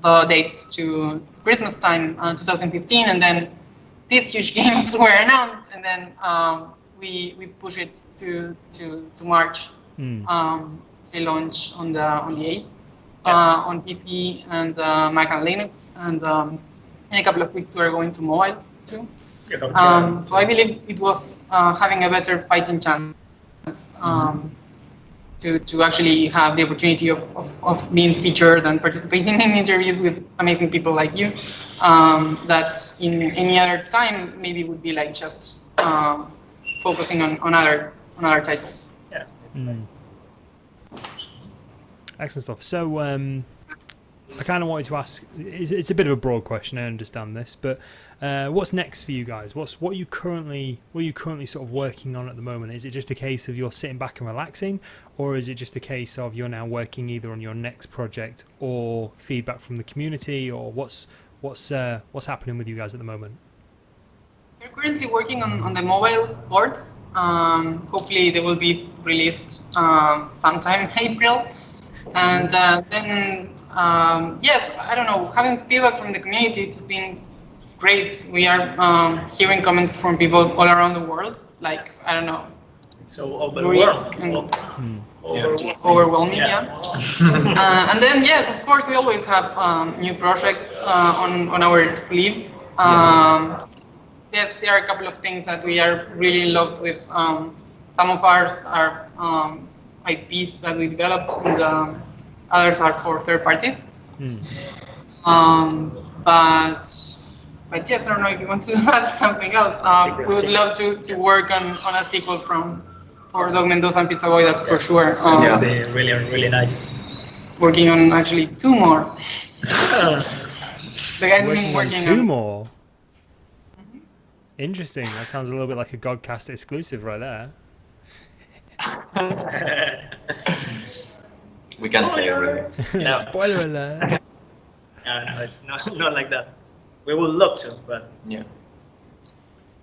the dates to Christmas time 2015, and then these huge games were announced, and then we push it to March. They launch on the 8th on PC and Mac and Linux, and in a couple of weeks we're going to mobile too. So I believe it was having a better fighting chance to actually have the opportunity of being featured and participating in interviews with amazing people like you. That in any other time maybe would be like just focusing on other titles. Yeah. Excellent stuff. So I kind of wanted to ask, it's a bit of a broad question, I understand this, but what's next for you guys? What are you currently sort of working on at the moment? Is it just a case of you're sitting back and relaxing, or is it just a case of you're now working either on your next project or feedback from the community, or what's happening with you guys at the moment? We're currently working on the mobile ports. Hopefully they will be released sometime April. And then, yes, I don't know, having feedback from the community, it's been great. We are hearing comments from people all around the world, like, I don't know. So overwhelmed. overwhelming. Yeah. And then yes, of course, we always have new projects on our sleeve. Yes, there are a couple of things that we are really in love with. Some of ours are IPs that we developed, and others are for third parties. But yes, I don't know if you want to add something else. We would love to work on a sequel for Dog Mendoza and Pizzaboy, that's for sure. That would be really, really nice. Working on actually 2 more. The guys have been Working on working 2 on more. Interesting. That sounds a little bit like a GOGCast exclusive right there. We can't say it really. No. Spoiler alert. No, it's not like that. We would love to, but Yeah.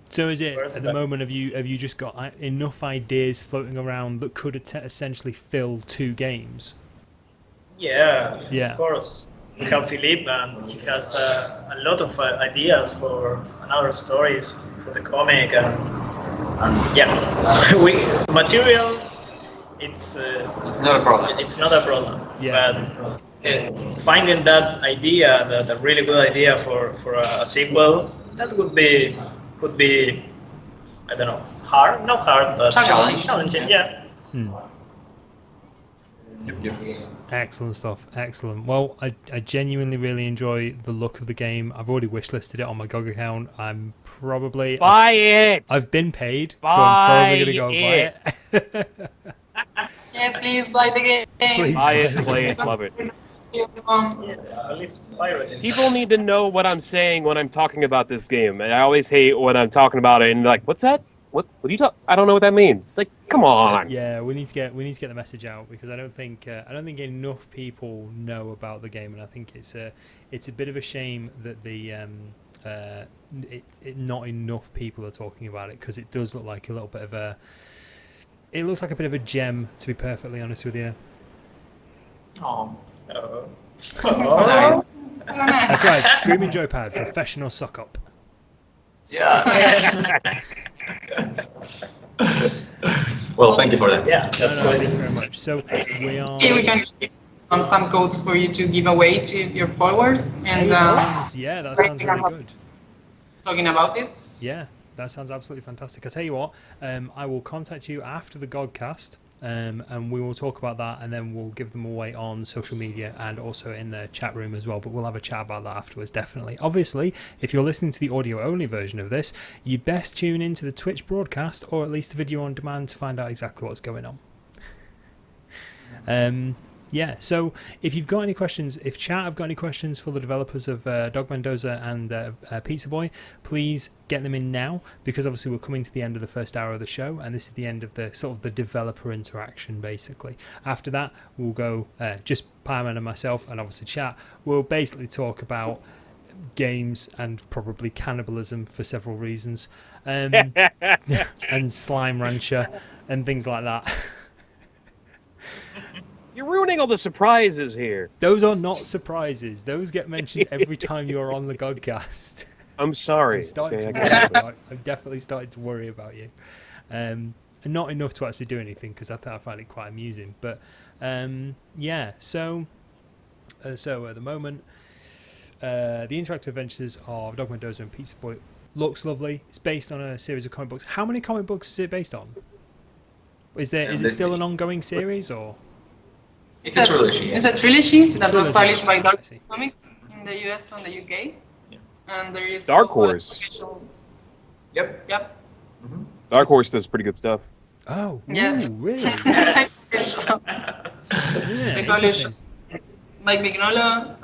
So is it at the moment? Have you just got enough ideas floating around that could essentially fill 2 games? yeah, Yeah. of course. We have Philippe, and he has a lot of ideas for another stories for the comic, and yeah, material. It's not a problem. It's not a problem. Yeah. But finding that idea, the really good idea for a sequel, that could be, I don't know, hard, not hard, but challenging. Yeah. Excellent stuff. Excellent. Well, I genuinely really enjoy the look of the game. I've already wishlisted it on my GOG account. I'm probably Buy it. I've been paid, so I'm probably gonna go buy it. yes, please buy the game. Please Buy it, play it, love it. At least pirate it. People need to know what I'm saying when I'm talking about this game. And I always hate when I'm talking about it and like, what's that? What do you talk? I don't know what that means. It's like, come on. Yeah, we need to get the message out, because I don't think enough people know about the game, and I think it's a bit of a shame that not enough people are talking about it, because it does look like a little bit of a bit of a gem, to be perfectly honest with you. Oh. Nice. That's right, ScreamingJoypad, professional suck up. Yeah. Well, thank you for that. Yeah, that's Thank you very much. So we are. Okay, we can give some codes for you to give away to your followers, and that sounds really good. talking about it. Yeah, that sounds absolutely fantastic. I tell you what, I will contact you after the GOGCast, and we will talk about that, and then we'll give them away on social media and also in the chat room as well. But we'll have a chat about that afterwards, definitely. Obviously, if you're listening to the audio-only version of this, you best tune into the Twitch broadcast, or at least the video on demand, to find out exactly what's going on. Yeah, so if you've got any questions, if chat have got any questions for the developers of Dog Mendoza and Pizzaboy, please get them in now, because obviously we're coming to the end of the first hour of the show, and this is the end of the sort of the developer interaction, basically. After that, we'll go, just Pyman and myself, and obviously chat, we'll basically talk about games and probably cannibalism for several reasons, and Slime Rancher and things like that. You're ruining all the surprises here. Those are not surprises. Those get mentioned every time you're on the GOGCast. I'm sorry. I've definitely started to worry about you. And not enough to actually do anything, because I find it quite amusing. But yeah, so at the moment, the interactive adventures of Dog Mendoza and Pizzaboy looks lovely. It's based on a series of comic books. How many comic books is it based on? Is it still an ongoing series, or? It's a trilogy. It's a trilogy that was published by Dark Comics in the US and the UK. Yeah. And there is Dark also Horse. Yep. Mm-hmm. Dark Horse does pretty good stuff. Oh, Yeah. ooh, really? They Yeah, publish interesting. Mike Mignola,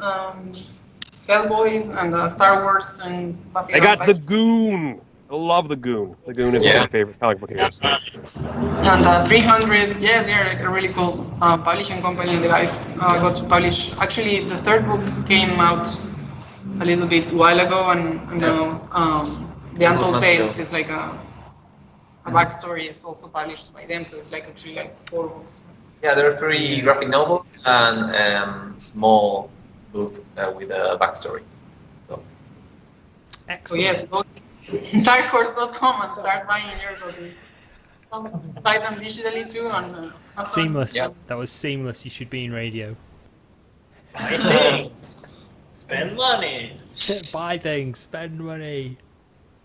Hellboys, and Star Wars, and Buffy. I got the Goon. I love the Goon. The Goon is one of my favorite comic book heroes. And 300, yes, they're a really cool publishing company. And the guys got to publish. Actually, the third book came out a little bit while ago, and the Untold Tales is like a backstory. Is also published by them, so it's like actually like 4 books. Yeah, there are 3 graphic novels and small book with a backstory. So. So Excellent. yes, go to darkhorse.com and start buying your copies. buy them digitally too. On Seamless. Yep. That was seamless. You should be in radio. Buy things. Spend money. Buy things. Spend money.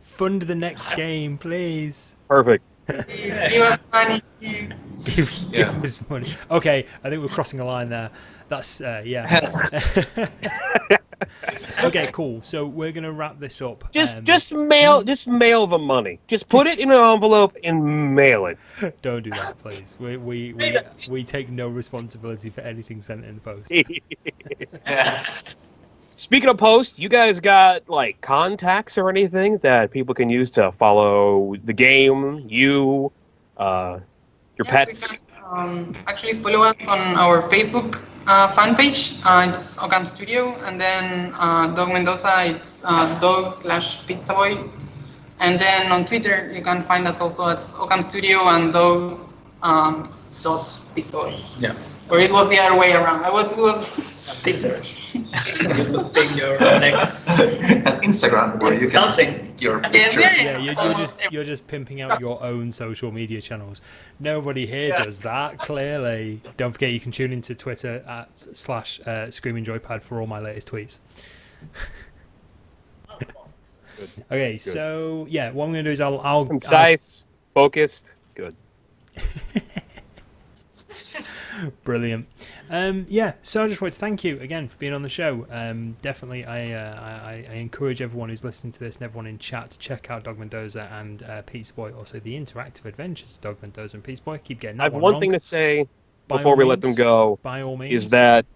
Fund the next game, please. Perfect. Give us money. Give Yeah. us money. Okay, I think we're crossing a line there. That's yeah. Okay, cool. So we're gonna wrap this up. Just mail the money. Just put it in an envelope and mail it. Don't do that, please. We take no responsibility for anything sent in the post. Speaking of posts, you guys got like contacts or anything that people can use to follow the game, your Yes, pets? you can, actually follow us on our Facebook fan page. It's Okam Studio, and then Dog Mendoza, it's dog/Pizzaboy. And then on Twitter, you can find us also as Okam Studio and dog dot Pizzaboy. Yeah. Or it was the other way around. It was Pinterest. You pick your next Instagram, where you can something. pick your Yeah, picture. there Yeah, you you're just pimping out your own social media channels. Nobody here does that. Clearly, don't forget you can tune into Twitter at /ScreamingJoypad for all my latest tweets. Okay, so yeah, what I'm gonna do is I'll Concise, focused, good. Brilliant. Yeah, so I just wanted to thank you again for being on the show. Definitely, I encourage everyone who's listening to this and everyone in chat to check out Dog Mendoza and Pizzaboy, also the interactive adventures of Dog Mendoza and Pizzaboy. Keep getting that I have one one wrong. thing to say By before all we let them means. go. By all means. Is that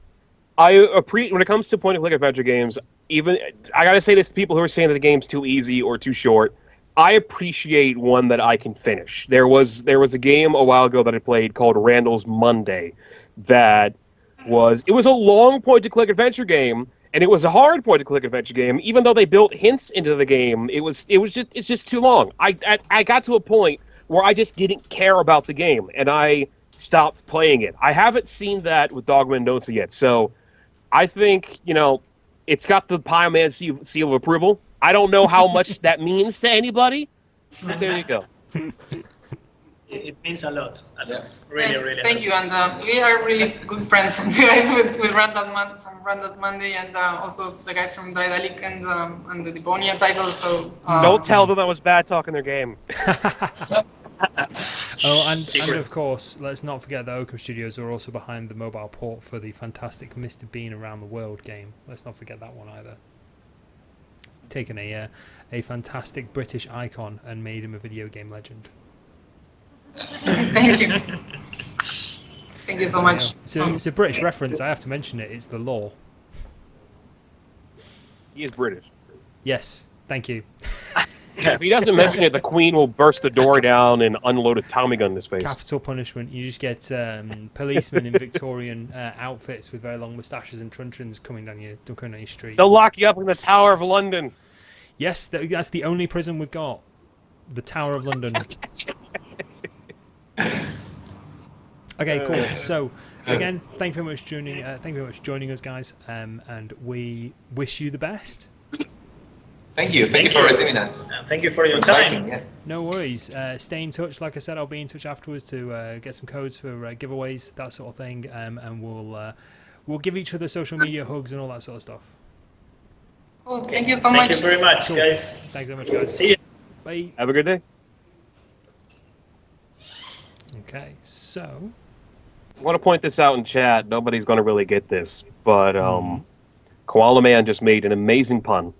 when it comes to point-and-click adventure games, even I gotta say this to people who are saying that the game's too easy or too short. I appreciate one that I can finish. There was a game a while ago that I played called Randall's Monday, that was a long point-and-click adventure game, and it was a hard point-and-click adventure game. Even though they built hints into the game, it's just too long. I got to a point where I just didn't care about the game, and I stopped playing it. I haven't seen that with Dog Mendoza yet, so I think, it's got the Pie Man seal of approval. I don't know how much that means to anybody, but there you go. It means a lot. Really, Really. thank you, and we are really good friends from you guys with Randa's Monday, and also the guys from Daedalic and the Devonia title. So Don't tell them that was bad talking their game. Oh, and of course, let's not forget that Okam Studios are also behind the mobile port for the fantastic Mr. Bean Around the World game. Let's not forget that one either. Taken a fantastic British icon and made him a video game legend. Thank you. Thank you so much. So it's a British reference. I have to mention it. It's the law. He is British. Yes. Thank you. If he doesn't mention it, the Queen will burst the door down and unload a Tommy gun in his face. Capital punishment. You just get policemen in Victorian outfits with very long moustaches and truncheons coming down your street. They'll lock you up in the Tower of London. Yes, that's the only prison we've got. The Tower of London. Okay, cool. So again, thank you very much for joining us, guys, and we wish you the best. Thank you for receiving us. Thank you for your Inviting, time. yeah. No worries. Stay in touch. Like I said, I'll be in touch afterwards to get some codes for giveaways, that sort of thing, and we'll give each other social media hugs and all that sort of stuff. Cool. Thank you so much. Thank you very much, Cool. guys. Thanks very much, guys. See you. Bye. Have a good day. Okay, so I want to point this out in chat. Nobody's going to really get this, but Koala Man just made an amazing pun.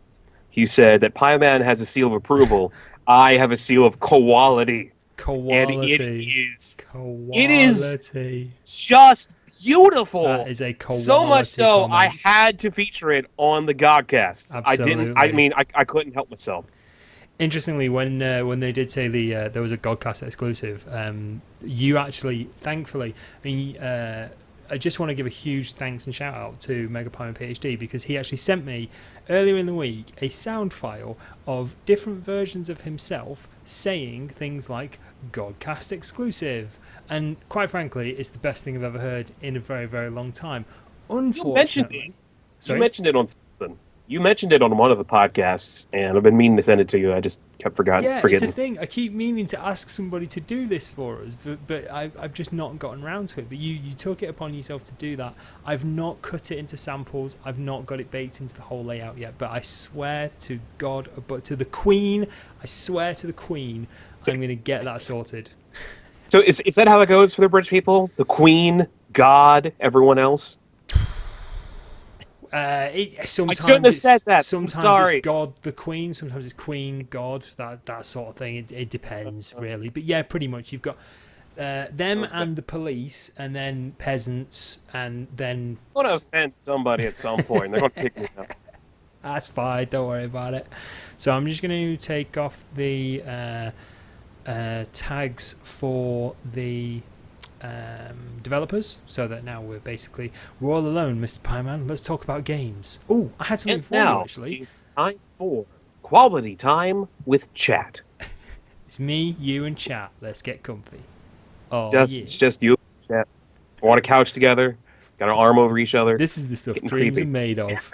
He said that Pie Man has a seal of approval. I have a seal of quality. quality. And it is quality. just beautiful. That is a quality. So much so, comment. I had to feature it on the GOGCast. Absolutely. I couldn't help myself. Interestingly, when they did say there was a GOGCast exclusive, you actually, thankfully, I just want to give a huge thanks and shout out to MegapiemanPHD because he actually sent me earlier in the week a sound file of different versions of himself saying things like GOGCast exclusive, and quite frankly, it's the best thing I've ever heard in a very, very long time. Unfortunately, You mentioned it on something. You mentioned it on one of the podcasts, and I've been meaning to send it to you. I just kept forgetting. It's a thing. I keep meaning to ask somebody to do this for us, but I've just not gotten around to it. But you took it upon yourself to do that. I've not cut it into samples. I've not got it baked into the whole layout yet. But I swear to God, but to the Queen, I swear to the Queen, I'm going to get that sorted. So is that how it goes for the British people? The Queen, God, everyone else? Sometimes I shouldn't have said that. Sometimes it's God, the Queen. Sometimes it's Queen, God. That sort of thing. It depends really. But yeah, pretty much you've got them and the police, and then peasants, and then. I'm gonna offend somebody at some point. They're gonna pick me up. That's fine. Don't worry about it. So I'm just going to take off the tags for the developers, so that now we're all alone, Mr. Pieman. Let's talk about games. Oh, I had something for you actually. Time for quality time with chat. It's me, you, and chat. Let's get comfy. It's just you and chat. We're on a couch together. Got our arm over each other. This is the stuff dreams are made of.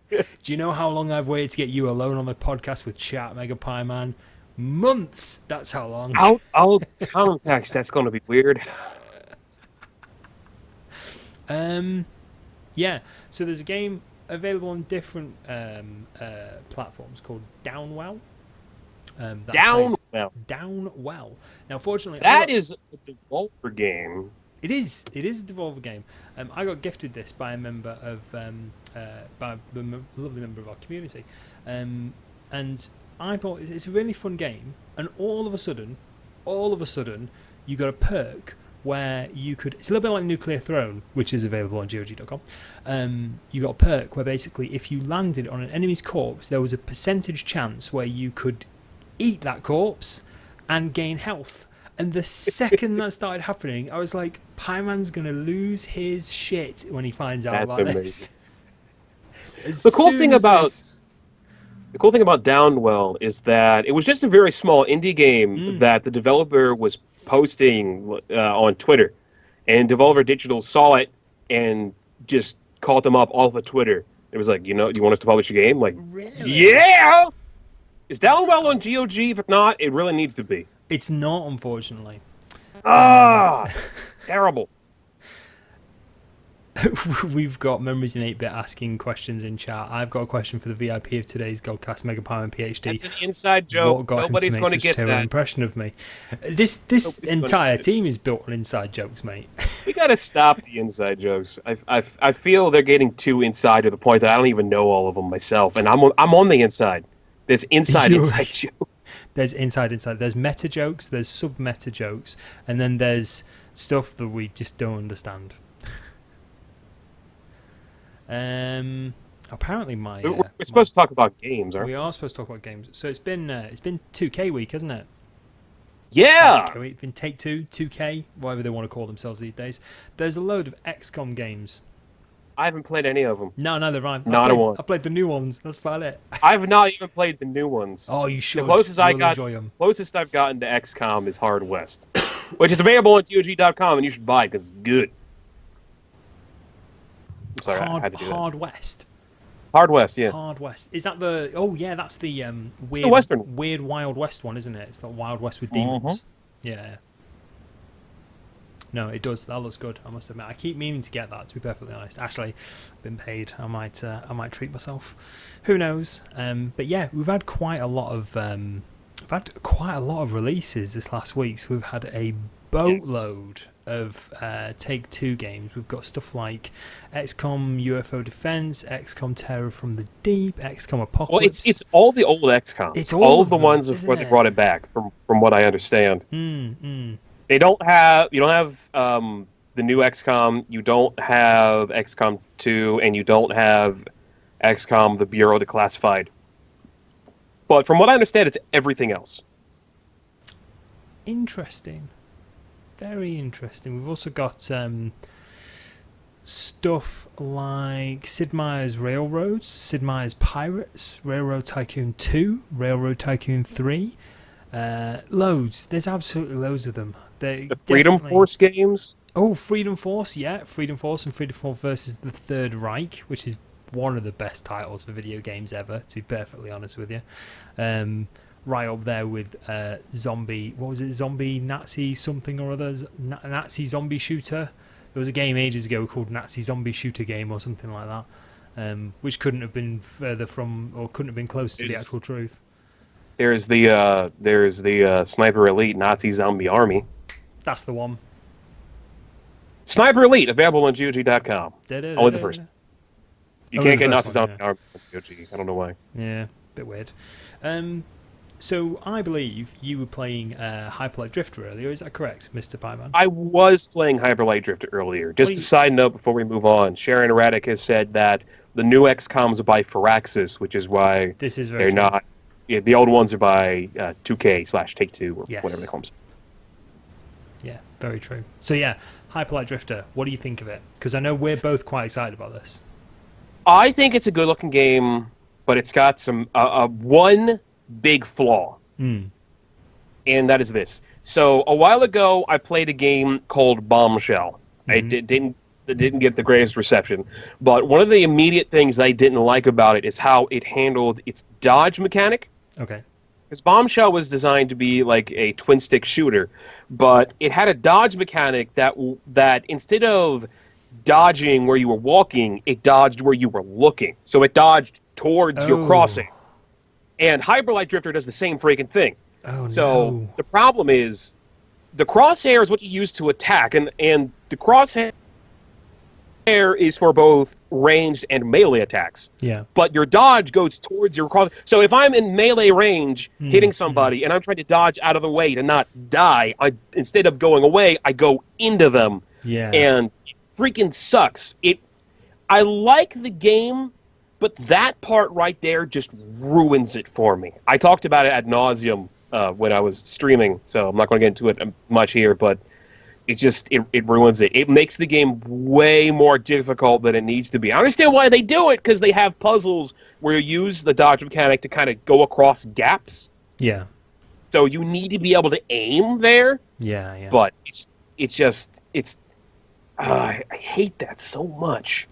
Do you know how long I've waited to get you alone on the podcast with chat, Mega Pieman? Months. That's how long. I'll context. That's going to be weird. Yeah. So there's a game available on different platforms called Downwell. Downwell. Now, fortunately, that is a Devolver game. It is a Devolver game. I got gifted this by a member of by a lovely member of our community, and I thought it's a really fun game. And all of a sudden, you got a perk where you could. It's a little bit like Nuclear Throne, which is available on GOG.com. You got a perk where basically, if you landed on an enemy's corpse, there was a percentage chance where you could eat that corpse and gain health. And the second that started happening, I was like, Pieman's going to lose his shit when he finds out about this. The cool thing about Downwell is that it was just a very small indie game that the developer was posting on Twitter. And Devolver Digital saw it and just called them up off of Twitter. It was like, do you want us to publish a game? Like, really? Yeah! Is Downwell on GOG? If not, it really needs to be. It's not, unfortunately. Terrible. We've got Memories in 8-Bit asking questions in chat. I've got a question for the VIP of today's GOGCast, MegapiemanPHD. That's an inside joke. Nobody's going to get that. Impression of me. This entire team is built on inside jokes, mate. We got to stop the inside jokes. I feel they're getting too inside to the point that I don't even know all of them myself, and I'm on the inside. There's inside joke. There's inside. There's meta jokes, there's sub-meta jokes, and then there's stuff that we just don't understand. Apparently we're supposed to talk about games, aren't we? We are supposed to talk about games. So it's been 2K week, hasn't it? Yeah! It's been Take-Two, 2K, whatever they want to call themselves these days. There's a load of XCOM games. I haven't played any of them. No, neither have I. I played the new ones. That's about it. I've not even played the new ones. Oh, you should. The closest I've gotten to XCOM is Hard West, which is available on GOG.com, and you should buy it because it's good. I'm sorry, I had to do that. Hard West. Hard West, yeah. Hard West. Is that the? Oh, yeah, that's the weird, the Western. Weird Wild West one, isn't it? It's like Wild West with demons. Yeah. No, it does. That looks good. I must admit. I keep meaning to get that. To be perfectly honest, actually, I've been paid. I might treat myself. Who knows? But yeah, we've had quite a lot of releases this last week. So we've had a boatload of Take-Two games. We've got stuff like XCOM UFO Defense, XCOM Terror from the Deep, XCOM Apocalypse. Well, it's all the old XCOM. It's all of the them, ones of where they brought it back, from what I understand. You don't have the new XCOM, you don't have XCOM 2, and you don't have XCOM the Bureau Declassified. But from what I understand, it's everything else. Interesting. Very interesting. We've also got stuff like Sid Meier's Railroads, Sid Meier's Pirates, Railroad Tycoon 2, Railroad Tycoon 3. Loads. There's absolutely loads of them. The Freedom Force games? Oh, Freedom Force, yeah. Freedom Force and Freedom Force versus the Third Reich, which is one of the best titles for video games ever, to be perfectly honest with you. Right up there with zombie, what was it, zombie Nazi something or other, Nazi zombie shooter. There was a game ages ago called Nazi Zombie Shooter Game or something like that, which couldn't have been further from, or couldn't have been close to the actual truth. There's the Sniper Elite Nazi Zombie Army. That's the one. Sniper Elite, available on GOG.com. Only the first. You can't get Nazi Zombie Army on GOG. I don't know why. Yeah, bit weird. So I believe you were playing Hyperlight Drifter earlier. Is that correct, Mr. Pieman? I was playing Hyperlight Drifter earlier. Just a side note before we move on. Sharon Raddick has said that the new XCOMs are by Firaxis, which is why this is they're not. Yeah, the old ones are by 2K/Take-Two or whatever they call them. Yeah, very true. So yeah, Hyperlight Drifter. What do you think of it? Because I know we're both quite excited about this. I think it's a good-looking game, but it's got some one big flaw, and that is this. So a while ago, I played a game called Bombshell. It didn't get the greatest reception, but one of the immediate things I didn't like about it is how it handled its dodge mechanic. Okay. Because Bombshell was designed to be like a twin-stick shooter, but it had a dodge mechanic that instead of dodging where you were walking, it dodged where you were looking. So it dodged towards your crossing. And Hyperlight Drifter does the same freaking thing. So the problem is, the crosshair is what you use to attack, and the crosshair is for both ranged and melee attacks. Yeah. But your dodge goes towards your cross. So if I'm in melee range hitting somebody and I'm trying to dodge out of the way to not die, instead of going away, I go into them. Yeah. And it freaking sucks. I like the game, but that part right there just ruins it for me. I talked about it ad nauseum when I was streaming, so I'm not going to get into it much here, but it ruins it. It makes the game way more difficult than it needs to be. I understand why they do it, because they have puzzles where you use the dodge mechanic to kind of go across gaps. Yeah. So you need to be able to aim there. Yeah, yeah. But I hate that so much.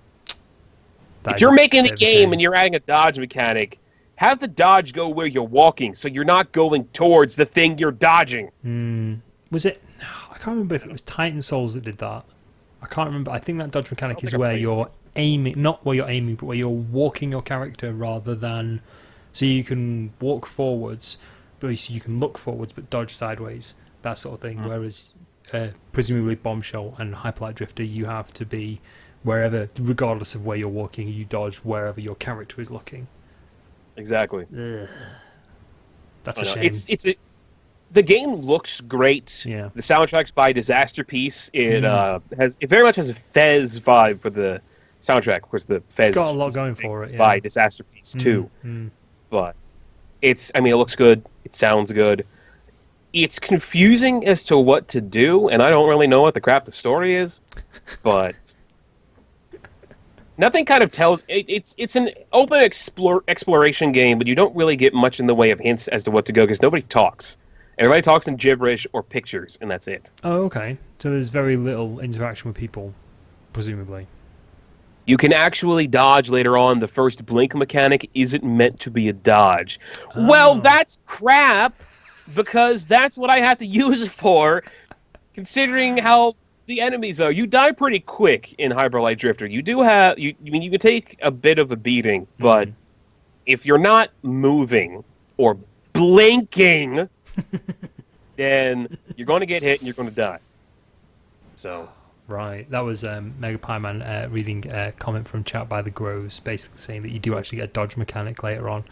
If you're making a game and you're adding a dodge mechanic, have the dodge go where you're walking, so you're not going towards the thing you're dodging. Was it? I can't remember if it was Titan Souls that did that. I can't remember. I think that dodge mechanic is where you're aiming, not where you're aiming, but where you're walking your character rather than. So you can walk forwards, but you can look forwards but dodge sideways, that sort of thing. Whereas, presumably Bombshell and Hyperlight Drifter, you have to be wherever, regardless of where you're walking, you dodge wherever your character is looking. Exactly. Ugh. That's a shame. The game looks great. Yeah. The soundtrack's by Disaster Piece. It very much has a Fez vibe for the soundtrack. Of course, the Fez. It's got a lot going for it. By Disaster Piece too. But it looks good. It sounds good. It's confusing as to what to do, and I don't really know what the crap the story is. But nothing kind of tells. It's an open exploration game, but you don't really get much in the way of hints as to what to go because nobody talks. Everybody talks in gibberish or pictures, and that's it. Oh, okay. So there's very little interaction with people, presumably. You can actually dodge later on. The first blink mechanic isn't meant to be a dodge. Oh. Well, that's crap, because that's what I have to use it for, considering how the enemies are. You die pretty quick in Hyperlight Drifter. You do have... you can take a bit of a beating, but if you're not moving or blinking... then you're going to get hit and you're going to die. So, right, that was Megapieman reading a comment from chat by the Grows, basically saying that you do actually get a dodge mechanic later on,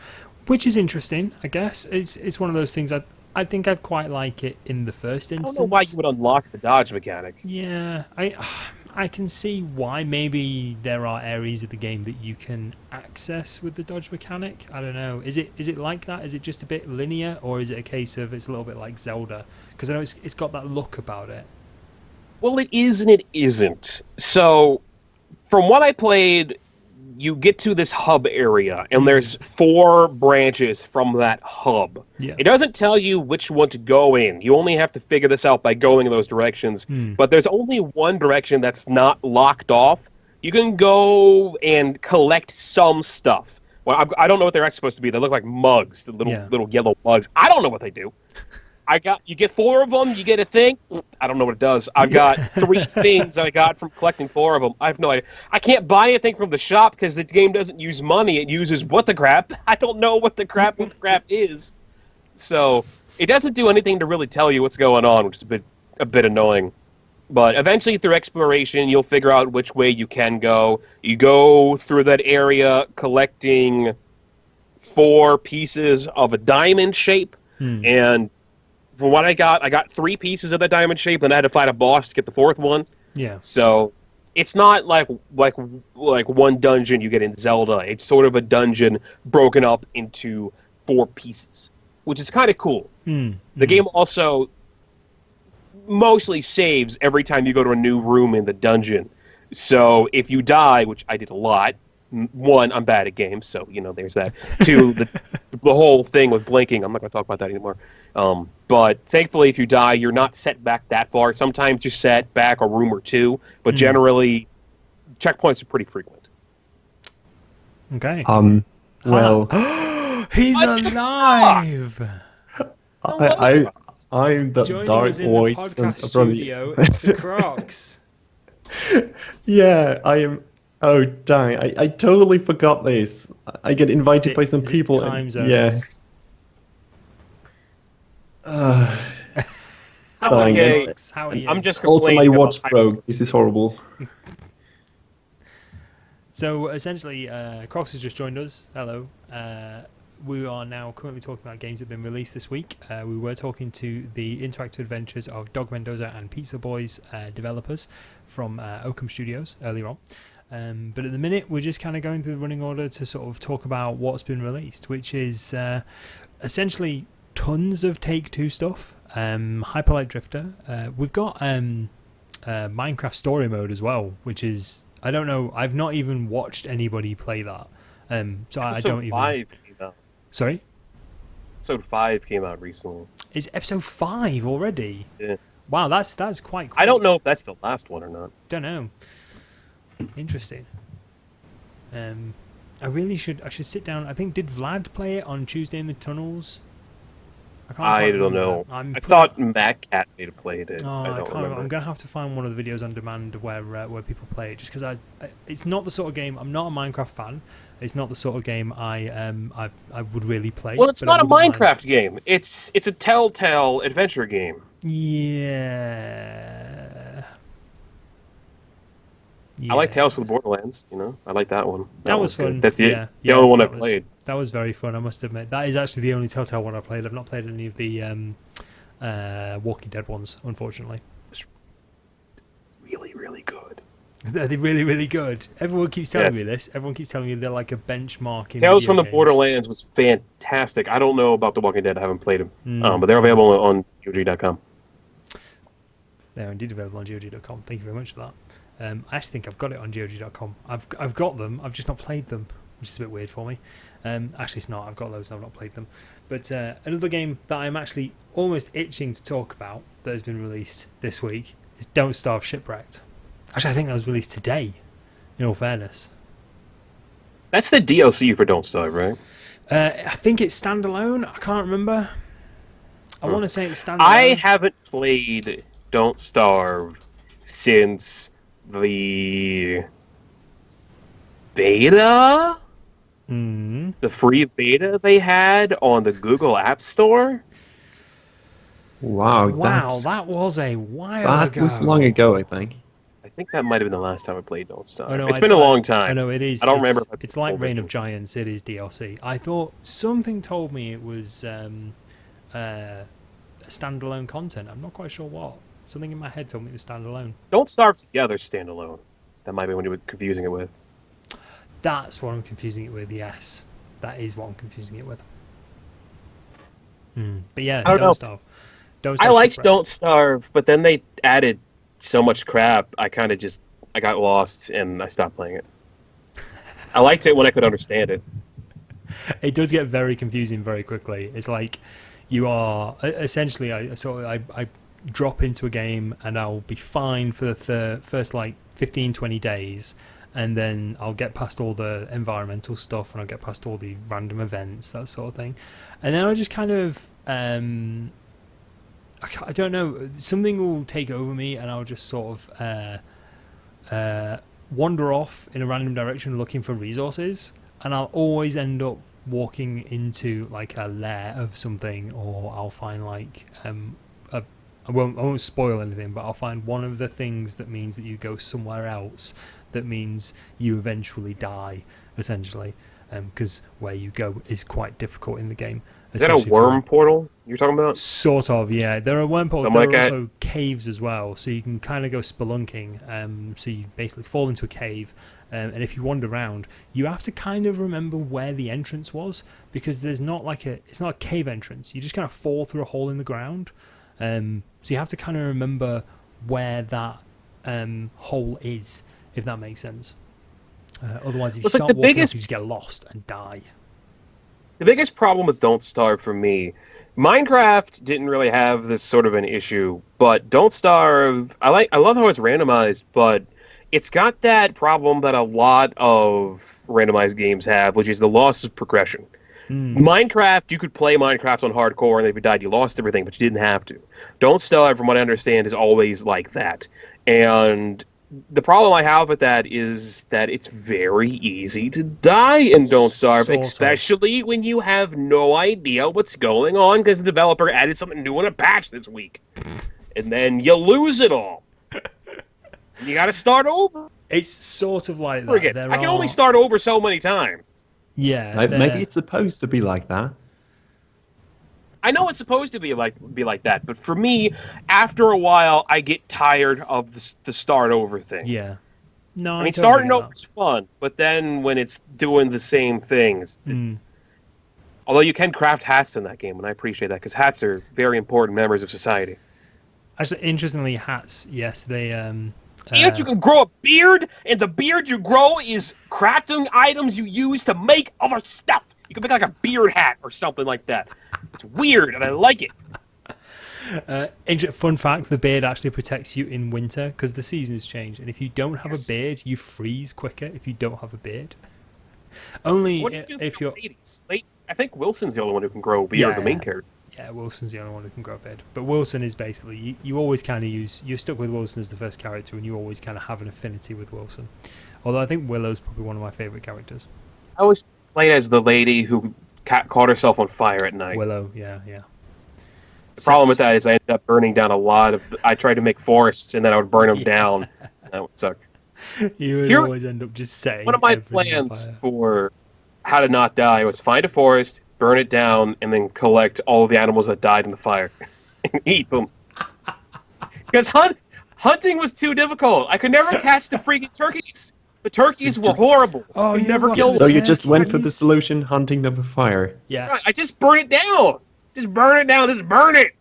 which is interesting. I guess it's one of those things I think I'd quite like it in the first instance. I don't know why you would unlock the dodge mechanic. Yeah, I can see why. Maybe there are areas of the game that you can access with the dodge mechanic. I don't know. Is it like that? Is it just a bit linear, or is it a case of it's a little bit like Zelda? Because I know it's got that look about it. Well, it is and it isn't. So, from what I played, you get to this hub area, and there's 4 branches from that hub. Yeah. It doesn't tell you which one to go in. You only have to figure this out by going in those directions. But there's only one direction that's not locked off, You can go and collect some stuff. Well, I don't know what they're actually supposed to be. They look like mugs, the little yellow mugs. I don't know what they do. You get 4 of them, you get a thing. I don't know what it does. I've got 3 things I got from collecting 4 of them. I have no idea. I can't buy anything from the shop because the game doesn't use money. It uses what the crap. I don't know what the crap is. So it doesn't do anything to really tell you what's going on, which is a bit annoying. But eventually, through exploration, you'll figure out which way you can go. You go through that area collecting 4 pieces of a diamond shape, and from what I got 3 pieces of that diamond shape, and I had to fight a boss to get the 4th one. Yeah. So it's not like one dungeon you get in Zelda. It's sort of a dungeon broken up into 4 pieces, which is kind of cool. The game also mostly saves every time you go to a new room in the dungeon. So if you die, which I did a lot, 1, I'm bad at games, so there's that. 2, the whole thing with blinking, I'm not going to talk about that anymore. But thankfully, if you die, you're not set back that far. Sometimes you're set back a room or 2, but generally, checkpoints are pretty frequent. Okay. Well, he's alive. I'm the Joining dark us in voice the podcast from studio, it's TheCroxxx. Yeah, I am. Oh dang! I totally forgot this. I get invited by some people. Time zones? Yeah. How okay. are you? I'm just Also, my complaining watch about broke. This is horrible. So essentially, Croxxx has just joined us. Hello. We are now currently talking about games that have been released this week. We were talking to the interactive adventures of Dog Mendoza and Pizzaboy's developers from Okam Studios earlier on. But at the minute, we're just kind of going through the running order to sort of talk about what's been released, which is essentially tons of Take-Two stuff. Hyperlight Drifter. We've got Minecraft Story Mode as well, which is, I don't know, I've not even watched anybody play that. So I don't even... 5 came out. Sorry? Episode 5 came out recently. Is episode 5 already? Yeah. Wow, that's quite cool. I don't know if that's the last one or not. Don't know. Interesting. I should sit down. I think, did Vlad play it on Tuesday in the Tunnels? I don't know. I thought Matt Cat may have played it. Oh, I don't remember. I'm gonna have to find one of the videos on demand where people play it, just because it's not the sort of game. I'm not a Minecraft fan. It's not the sort of game I would really play. Well, it's not a Minecraft game. It's a Telltale adventure game. Yeah. I like Tales from the Borderlands. I like that one. That was fun. Good. That's the only one I played. That was very fun, I must admit. That is actually the only Telltale one I played. I've not played any of the Walking Dead ones, unfortunately. It's really, really good. Are they really, really good? Everyone keeps telling me this. Everyone keeps telling me they're like a benchmark in Tales video from the games. Borderlands was fantastic. I don't know about The Walking Dead. I haven't played them. But they're available on GOG.com. They're indeed available on GOG.com. Thank you very much for that. I actually think I've got it on GOG.com. I've got them. I've just not played them, which is a bit weird for me. Actually, it's not. I've got those and I've not played them. But another game that I'm actually almost itching to talk about that has been released this week is Don't Starve Shipwrecked. Actually, I think that was released today, in all fairness. That's the DLC for Don't Starve, right? I think it's standalone. I can't remember. I want to say it's standalone. I haven't played Don't Starve since the beta? The free beta they had on the Google App Store? Wow, that was a while ago. That was long ago, I think. I think that might have been the last time I played Don't Starve. Oh, no, it's been a long time. I know it is. I don't remember. It's like Reign of Giants. It is DLC. I thought something told me it was standalone content. I'm not quite sure what. Something in my head told me it was standalone. Don't Starve Together standalone. That might be what you were confusing it with. That's what I'm confusing it with. Yes, that is what I'm confusing it with. But yeah, Don't Starve. I liked Don't Starve, but then they added so much crap. I got lost and I stopped playing it. I liked it when I could understand it. It does get very confusing very quickly. It's like you are essentially. I drop into a game and I'll be fine for the first like 15-20 days, and then I'll get past all the environmental stuff, and I'll get past all the random events, that sort of thing, and then I'll just kind of I don't know, something will take over me, and I'll just sort of wander off in a random direction looking for resources, and I'll always end up walking into like a lair of something, or I'll find like I won't spoil anything, but I'll find one of the things that means that you go somewhere else, that means you eventually die, essentially, because where you go is quite difficult in the game. Is that a worm portal you're talking about? Sort of, yeah. There are worm portals. Something There are like also caves as well, so you can kind of go spelunking. So you basically fall into a cave, and if you wander around, you have to kind of remember where the entrance was, because there's not like it's not a cave entrance. You just kind of fall through a hole in the ground. So you have to kind of remember where that hole is, if that makes sense. Otherwise, if you start walking up, you just get lost and die. The biggest problem with Don't Starve for me, Minecraft didn't really have this sort of an issue, but Don't Starve, I love how it's randomized, but it's got that problem that a lot of randomized games have, which is the loss of progression. Minecraft, you could play Minecraft on hardcore, and if you died, you lost everything, but you didn't have to. Don't Starve, from what I understand, is always like that. And the problem I have with that is that it's very easy to die in Don't Starve, especially when you have no idea what's going on because the developer added something new in a patch this week. And then you lose it all. You gotta start over. It's sort of like that. I can only start over so many times. Yeah, maybe it's supposed to be like that. I know it's supposed to be like that, but for me, after a while, I get tired of the start over thing. Yeah. No, I mean, starting over is fun, but then when it's doing the same things, although you can craft hats in that game, and I appreciate that because hats are very important members of society. Actually, interestingly, hats, yes, they And you can grow a beard, and the beard you grow is crafting items you use to make other stuff. You can make like a beard hat or something like that. It's weird, and I like it. Fun fact, the beard actually protects you in winter because the seasons change, and if you don't have a beard, you freeze quicker if you don't have a beard. Only if you're... I think Wilson's the only one who can grow a beard, the main character. Yeah, Wilson's the only one who can grow a beard. But Wilson is basically, you always kind of you're stuck with Wilson as the first character, and you always kind of have an affinity with Wilson. Although I think Willow's probably one of my favourite characters. I always played as the lady who caught herself on fire at night. Willow, yeah. The problem with that is I ended up burning down a lot of... I tried to make forests, and then I would burn them down. That would suck. You would always end up just saying... One of my plans for how to not die was find a forest, burn it down, and then collect all of the animals that died in the fire and eat them. Because hunting was too difficult. I could never catch the freaking turkeys. The turkeys were horrible. Oh, you never killed them. So you just went for the solution, hunting them with fire. Yeah. Right, I just burn it down. Just burn it down. Just burn it.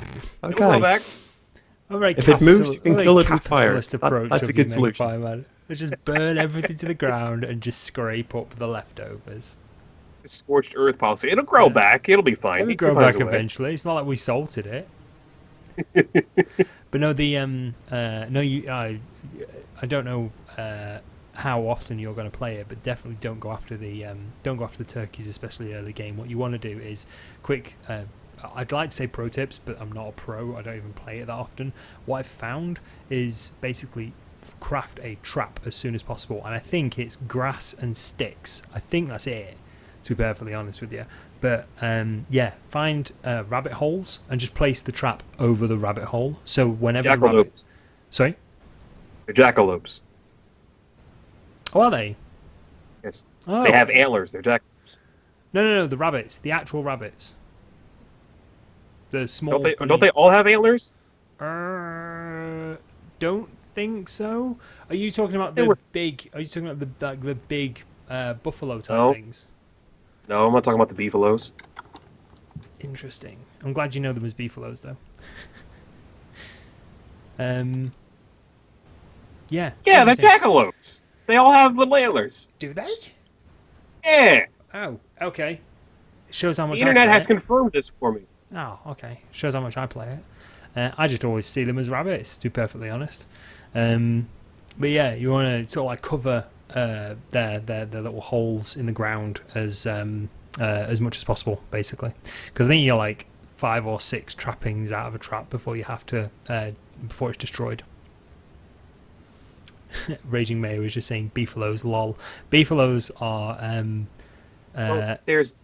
Okay. Don't go back. If it moves, you can kill it with fire. That's a good solution. Fire, man. Let's just burn everything to the ground and just scrape up the leftovers. Scorched earth policy. It'll grow back. It'll be fine. It'll grow back eventually. It's not like we salted it. But no, I don't know how often you're going to play it, but definitely don't go after the turkeys, especially early game. What you want to do is quick. I'd like to say pro tips, but I'm not a pro. I don't even play it that often. What I've found is basically craft a trap as soon as possible, and I think it's grass and sticks. I think that's it, to be perfectly honest with you. But find rabbit holes and just place the trap over the rabbit hole. So whenever the rabbit... Sorry? They're jackalopes. Oh, are they? Yes. Oh. They have antlers. They're jackalopes. No, the rabbits. The actual rabbits. The small... Don't they all have antlers? Don't think so. Are you talking about the big... Are you talking about the big buffalo type things? No, I'm not talking about the beefaloes. Interesting. I'm glad you know them as beefaloes, though. Yeah. Yeah, they're jackalopes. They all have little antlers. Do they? Yeah. Oh, okay. It shows how much the internet has confirmed this for me. Oh, okay. Shows how much I play it. I just always see them as rabbits, to be perfectly honest. But yeah, you want to sort of like cover their little holes in the ground as much as possible, basically. Because I think you're like 5 or 6 trappings out of a trap before you have to before it's destroyed. Raging May was just saying beefaloes, lol. Beefaloes are Well, there's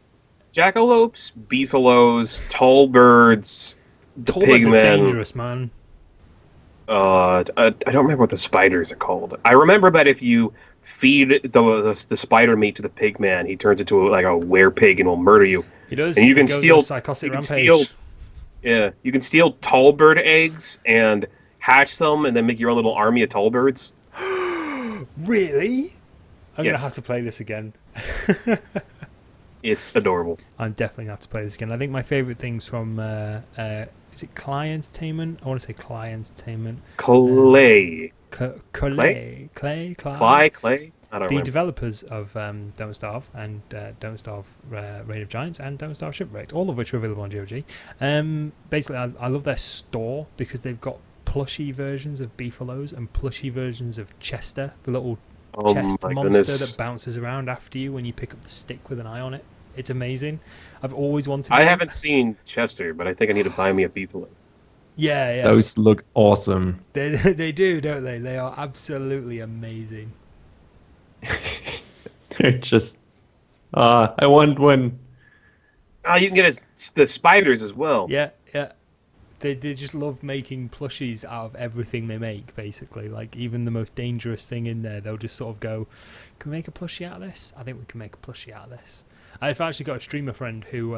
jackalopes, beefaloes, tall birds, the tall birds are pigmen. dangerous, man. I don't remember what the spiders are called. I remember that if you feed the spider meat to the pigman, he turns into like a werepig and will murder you. He does. And you can He goes steal on a psychotic you can rampage. steal- Yeah, you can steal tall bird eggs and hatch them, and then make your own little army of tall birds. Really? I'm Yes. gonna have to play this again. It's adorable. I'm definitely gonna have to play this again. I think my favorite things from is it Clay Entertainment? I want to say Clay Entertainment. Clay. Clay. Clay? I don't The remember. developers of Don't Starve and Don't Starve Reign of Giants and Don't Starve Shipwrecked, all of which are available on GOG. Basically, I love their store because they've got plushy versions of beefaloes and plushy versions of Chester, the little Oh chest my monster goodness. that bounces around after you when you pick up the stick with an eye on it. It's amazing. I've always wanted I one. haven't seen Chester, but I think I need to buy me a beefalo. Yeah, yeah. Those look awesome. They do, don't they? They are absolutely amazing. They're just. I want one. Oh, you can get the spiders as well. Yeah, yeah. They just love making plushies out of everything they make, basically. Like, even the most dangerous thing in there, they'll just sort of go, can we make a plushie out of this? I think we can make a plushie out of this. I've actually got a streamer friend who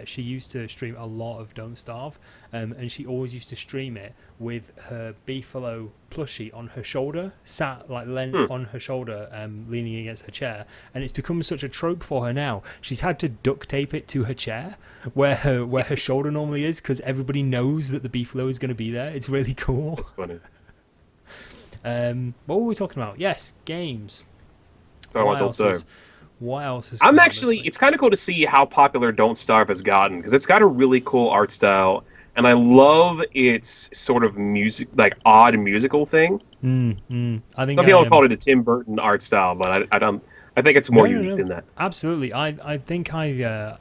she used to stream a lot of Don't Starve, and she always used to stream it with her beefalo plushie on her shoulder, sat like on her shoulder, leaning against her chair, and it's become such a trope for her now. She's had to duct tape it to her chair where her shoulder normally is because everybody knows that the beefalo is going to be there. It's really cool. That's funny. What were we talking about? Yes, games. I want Don't Starve. What else is I'm coming out actually, this week? it's kind of cool to see how popular Don't Starve has gotten, because it's got a really cool art style, and I love its sort of music, like odd musical thing. I think Some people call it a Tim Burton art style, but I don't. I think it's more unique than that. Absolutely, I think I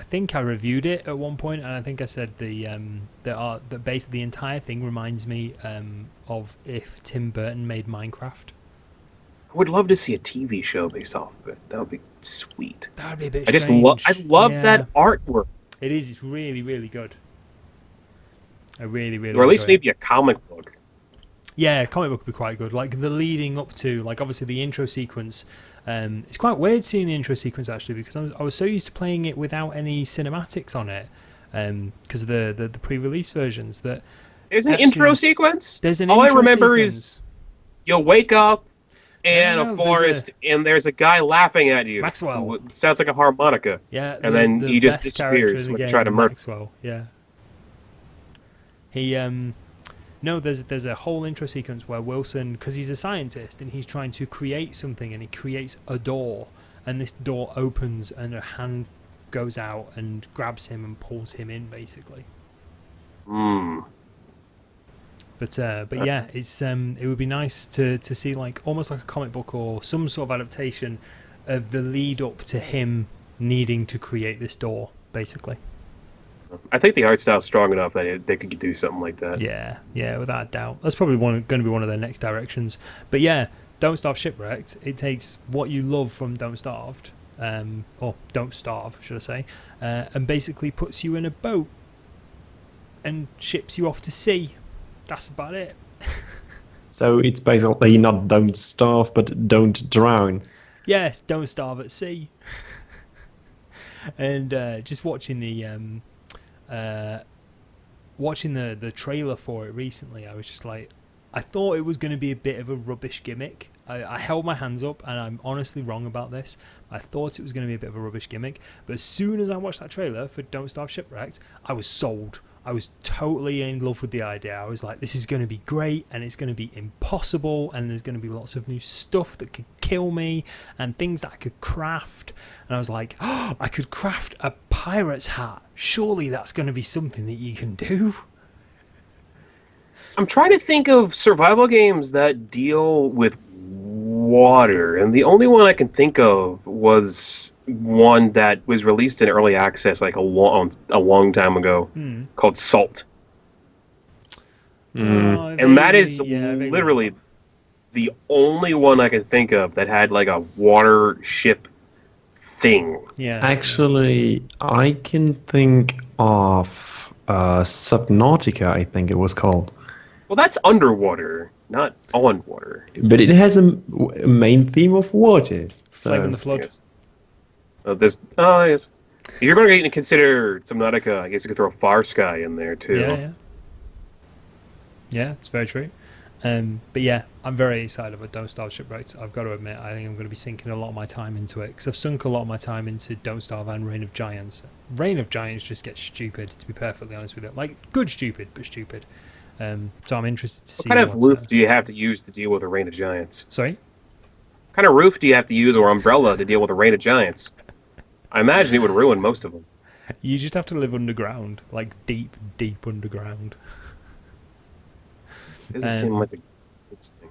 think I reviewed it at one point, and I think I said that basically the entire thing reminds me of if Tim Burton made Minecraft. I would love to see a TV show based off of it. That would be sweet. That would be a bit I just strange. I love Yeah. that artwork. It is. It's really, really good. I really, really. Or at least enjoy it. maybe a comic book. Yeah, comic book would be quite good. Like the leading up to, like obviously the intro sequence. It's quite weird seeing the intro sequence actually because I was so used to playing it without any cinematics on it, because of the pre-release versions. That There's an actually- intro sequence. There's an All intro I remember sequence. is you'll wake up in No, a there's forest and there's a guy laughing at you. Maxwell. Who sounds like a harmonica. Yeah, And then he just best character disappears in the when you game, try to murder. Maxwell. Yeah. He no, there's a whole intro sequence where Wilson, because he's a scientist and he's trying to create something, and he creates a door, and this door opens and a hand goes out and grabs him and pulls him in, basically. But yeah, it's it would be nice to see like almost like a comic book or some sort of adaptation of the lead up to him needing to create this door, basically. I think the art style's strong enough that they could do something like that. Yeah, without a doubt. That's probably going to be one of their next directions. But yeah, Don't Starve Shipwrecked. It takes what you love from Don't Starved, or Don't Starve, should I say, and basically puts you in a boat and ships you off to sea. That's about it. So it's basically not Don't Starve, but Don't Drown. Yes, Don't Starve at Sea. And just watching the trailer for it recently, I was just like, I thought it was going to be a bit of a rubbish gimmick. I held my hands up, and I'm honestly wrong about this. I thought it was going to be a bit of a rubbish gimmick, but as soon as I watched that trailer for Don't Starve Shipwrecked, I was sold. I was totally in love with the idea. I was like, this is going to be great, and it's going to be impossible, and there's going to be lots of new stuff that could kill me, and things that I could craft. And I was like, oh, I could craft a pirate's hat. Surely that's going to be something that you can do. I'm trying to think of survival games that deal with water, and the only one I can think of was one that was released in early access like a long time ago, called Salt. Oh, And that is vaguely literally the only one I can think of that had like a water ship thing. Yeah. Actually, I can think of Subnautica, I think it was called. Well, that's underwater, not on water. But it has a main theme of water. Flame in So the Flood. Yes. Yes. If you're going to consider Subnautica, I guess you could throw Far Sky in there too. Yeah. Yeah, it's very true. But yeah, I'm very excited about Don't Starve Shipwrecked. I've got to admit, I think I'm going to be sinking a lot of my time into it because I've sunk a lot of my time into Don't Starve and Reign of Giants. Reign of Giants just gets stupid, to be perfectly honest with you. Like, good stupid, but stupid. So I'm interested to see What kind of roof do you have to use to deal with a Reign of Giants? Sorry? What kind of roof do you have to use or umbrella to deal with a Reign of Giants? I imagine it would ruin most of them. You just have to live underground, like deep, deep underground. Doesn't seem like the good thing.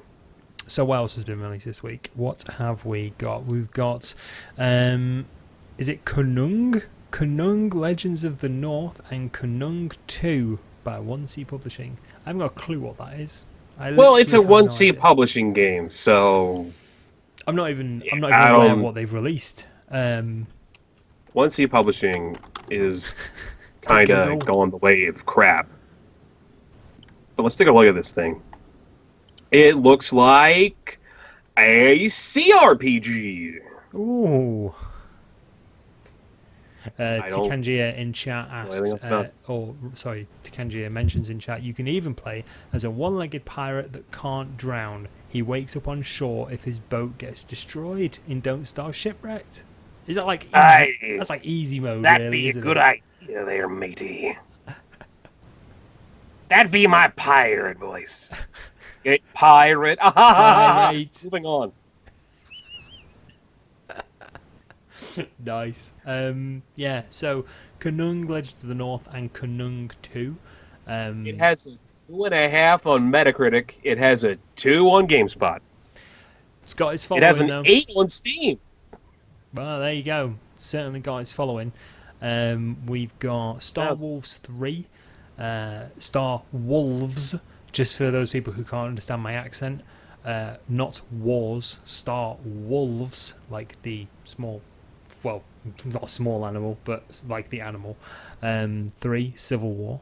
So what else has been released this week? What have we got? We've got, is it Kunung? Kunung Legends of the North and Kunung 2 by 1C Publishing. I haven't got a clue what that is. Well, it's a literally have 1C idea. publishing game, so I'm not even I aware of don't- what they've released. 1C publishing is kind Go. of going the way of crap. But let's take a look at this thing. It looks like a CRPG. Ooh. I don't Tikanjia in chat know anything else asks, about Tikanjia mentions in chat, you can even play as a one-legged pirate that can't drown. He wakes up on shore if his boat gets destroyed in Don't Starve Shipwrecked. Is that like easy? Aye. That's like easy mode, That'd really, be a isn't good it? idea there, matey. That'd be my pirate voice. Okay, pirate. Pirate. Moving on. Nice. Yeah, so Kunung Legends of the North and Kunung 2. It has a 2.5 on Metacritic. It has a 2 on GameSpot. It's got its It following, has an though. 8 on Steam. Well, there you go. Certainly got its following. We've got Star Yes. Wolves 3. Star Wolves, just for those people who can't understand my accent. Not Wars. Star Wolves, like the small... Well, it's not a small animal, but like the animal. 3, Civil War.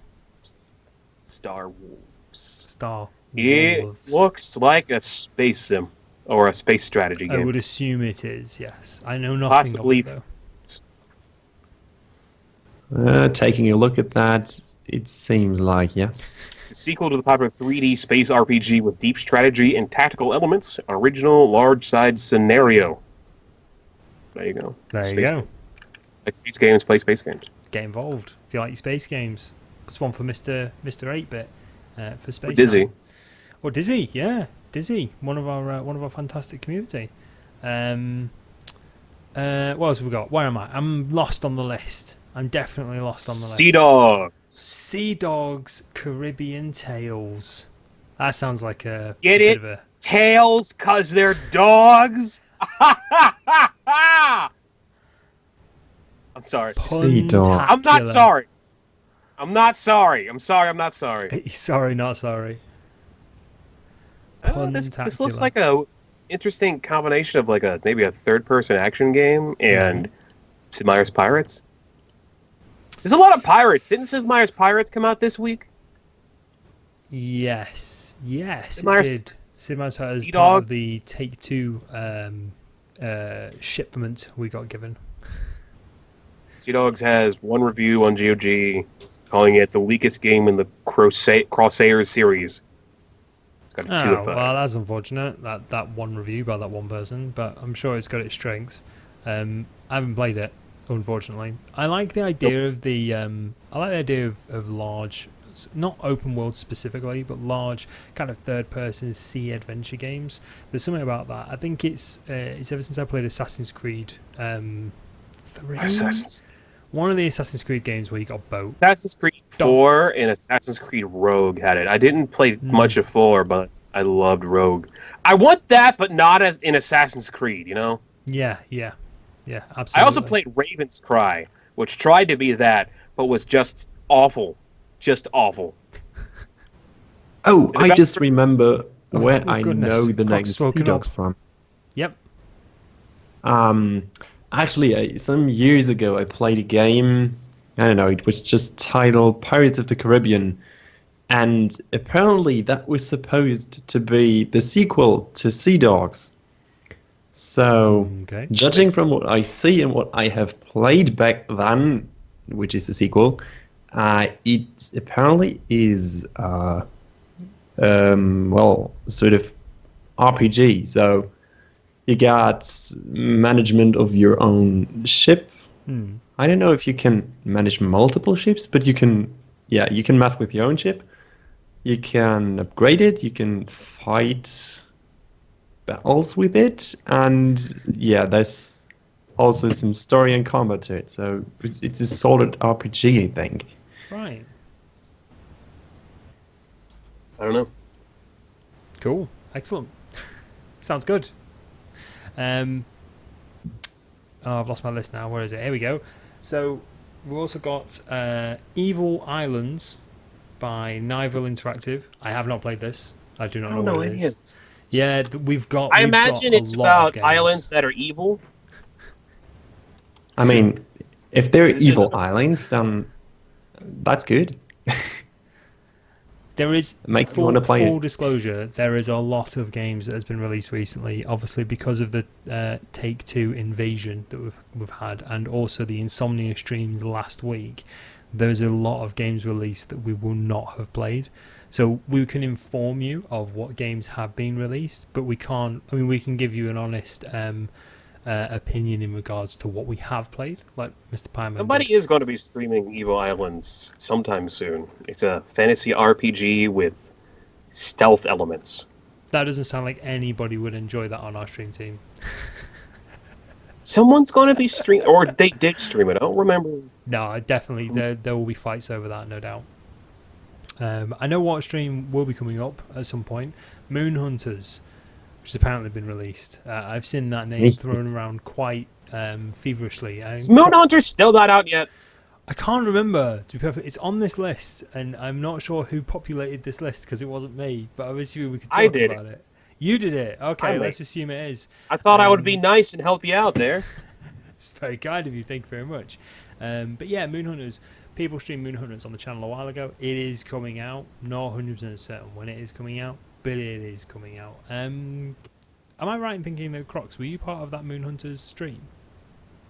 Star Wolves. Star It Wolves. looks like a space sim or a space strategy I game. would assume it is, yes. I know nothing Possibly. of it, though. taking a look at that, it seems like, yes. The sequel to the popular 3D space RPG with deep strategy and tactical elements, original large-sized scenario. There you go. There you Space go. game. Like space games, play space games. Get involved if you like your space games. It's one for Mr. 8-bit for space. Or Dizzy. Now. Or Dizzy, yeah, Dizzy, one of our fantastic community. What else have we got? Where am I? I'm lost on the list. I'm definitely lost on the list. Sea Dog. Sea Dogs Caribbean Tales. That sounds like a Get bit it? of a Tails, cause they're dogs. I'm sorry. Sea Dog. I'm not sorry. I'm not sorry. I'm sorry. I'm not sorry. Sorry, not sorry. This looks like a interesting combination of like maybe a third-person action game and Sid Meier's Pirates. There's a lot of pirates. Didn't Sid Meier's Pirates come out this week? Yes, Sid it Meier's- did. Sid Meier's Pirates is Sea part Dog. of the Take-Two shipment we got given. Sea Dogs has one review on GOG, calling it the weakest game in the Crosshairs series. It's got a 2 Oh, of 5. well, that's unfortunate. That one review by that one person, but I'm sure it's got its strengths. I haven't played it, unfortunately. I like the idea of the of large, not open world specifically, but large kind of third person sea adventure games. There's something about that. I think it's ever since I played Assassin's Creed 3. One of the Assassin's Creed games where you got a boat. Assassin's Creed 4 and Assassin's Creed Rogue had it. I didn't play much of 4, but I loved Rogue. I want that, but not as in Assassin's Creed, you know? Yeah, absolutely. I also played Raven's Cry, which tried to be that, but was just awful. Just awful. Oh, I just remember where I goodness. know the name Cox Sea woken Dogs up. from. Yep. Actually, some years ago, I played a game. I don't know. It was just titled Pirates of the Caribbean, and apparently that was supposed to be the sequel to Sea Dogs. So, Okay. judging from what I see and what I have played back then, which is the sequel, it apparently is sort of RPG. So you got management of your own ship. I don't know if you can manage multiple ships, but you can mess with your own ship. You can upgrade it. You can fight battles with it, and yeah, there's also some story and combat to it. So it's a solid RPG, I think. Right. I don't know. Cool. Excellent. Sounds good. I've lost my list now. Where is it? Here we go. So we've also got Evil Islands by Nival Interactive. I have not played this. I do not know what it is. Yeah, we've got. I imagine it's about islands that are evil. I mean, if they're evil islands, then that's good. There is Makes me want to play full it. disclosure. There is a lot of games that has been released recently, obviously because of the Take-Two invasion that we've had, and also the Insomnia streams last week. There's a lot of games released that we will not have played. So we can inform you of what games have been released, but we can't. I mean, we can give you an honest opinion in regards to what we have played, like Mr. Pyman. Somebody is going to be streaming Evil Islands sometime soon. It's a fantasy RPG with stealth elements. That doesn't sound like anybody would enjoy that on our stream team. Someone's going to be streaming, or they did stream it. I don't remember. No, definitely there will be fights over that, no doubt. I know what stream will be coming up at some point. Moon Hunters, which has apparently been released. I've seen that name thrown around quite feverishly. Is Moon Hunters still not out yet? I can't remember, to be perfect. It's on this list, and I'm not sure who populated this list because it wasn't me, but obviously we could talk about it. You did it. Okay, let's assume it is. I thought I would be nice and help you out there. It's very kind of you. Thank you very much. But yeah, Moon Hunters. People streamed Moon Hunters on the channel a while ago. It is coming out. Not 100% certain when it is coming out, but it is coming out. Am I right in thinking that TheCroxxx, were you part of that Moon Hunters stream?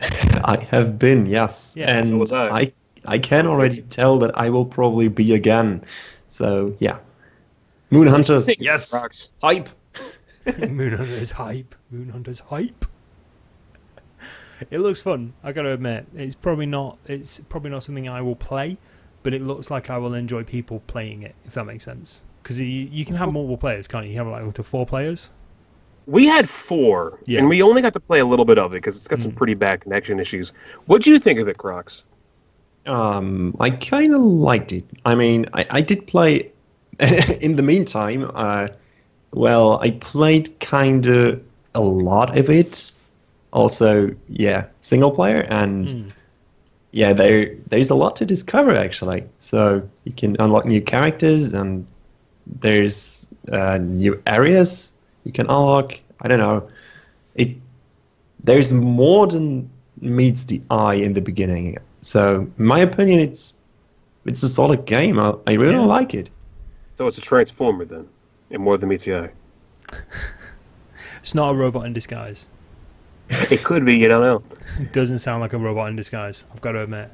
I have been, yes. Yeah, and so was I. I can already tell that I will probably be again. So yeah. Moon Hunters, yes. Rocks. Hype. Moon Hunters hype. Moon Hunters hype. It looks fun. I gotta admit, it's probably not something I will play, but it looks like I will enjoy people playing it, if that makes sense. Because you can have multiple players, can't you? You have like up to 4 players. We had 4, and we only got to play a little bit of it because it's got some pretty bad connection issues. What do you think of it, TheCroxxx? I kind of liked it. I mean, I did play. In the meantime, I played kind of a lot of it. Also, yeah, single player, and yeah, there's a lot to discover actually. So you can unlock new characters, and there's new areas you can unlock. I don't know. There's more than meets the eye in the beginning. So, in my opinion, it's a solid game. I really like it. So it's a transformer then, and more than meets the eye. It's not a robot in disguise. It could be, you don't know. It doesn't sound like a robot in disguise, I've got to admit.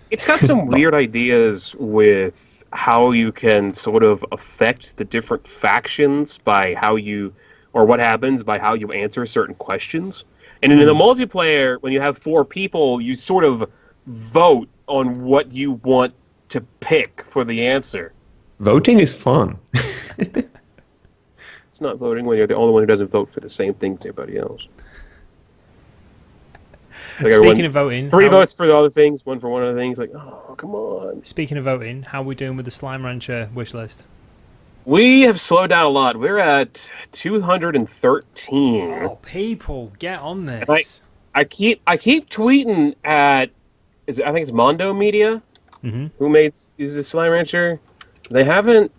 It's got some weird ideas with how you can sort of affect the different factions by how you, or what happens by how you answer certain questions. And in the multiplayer, when you have 4 people, you sort of vote on what you want to pick for the answer. Voting is fun. It's not voting when you're the only one who doesn't vote for the same thing as everybody else. Like Speaking of voting, three votes for the other things, one for one of the things. Like, oh, come on. Speaking of voting, how are we doing with the Slime Rancher wish list? We have slowed down a lot. We're at 213. Oh, people, get on And this. I keep tweeting at I think it's Mondo Media Mm-hmm. who uses the Slime Rancher. They haven't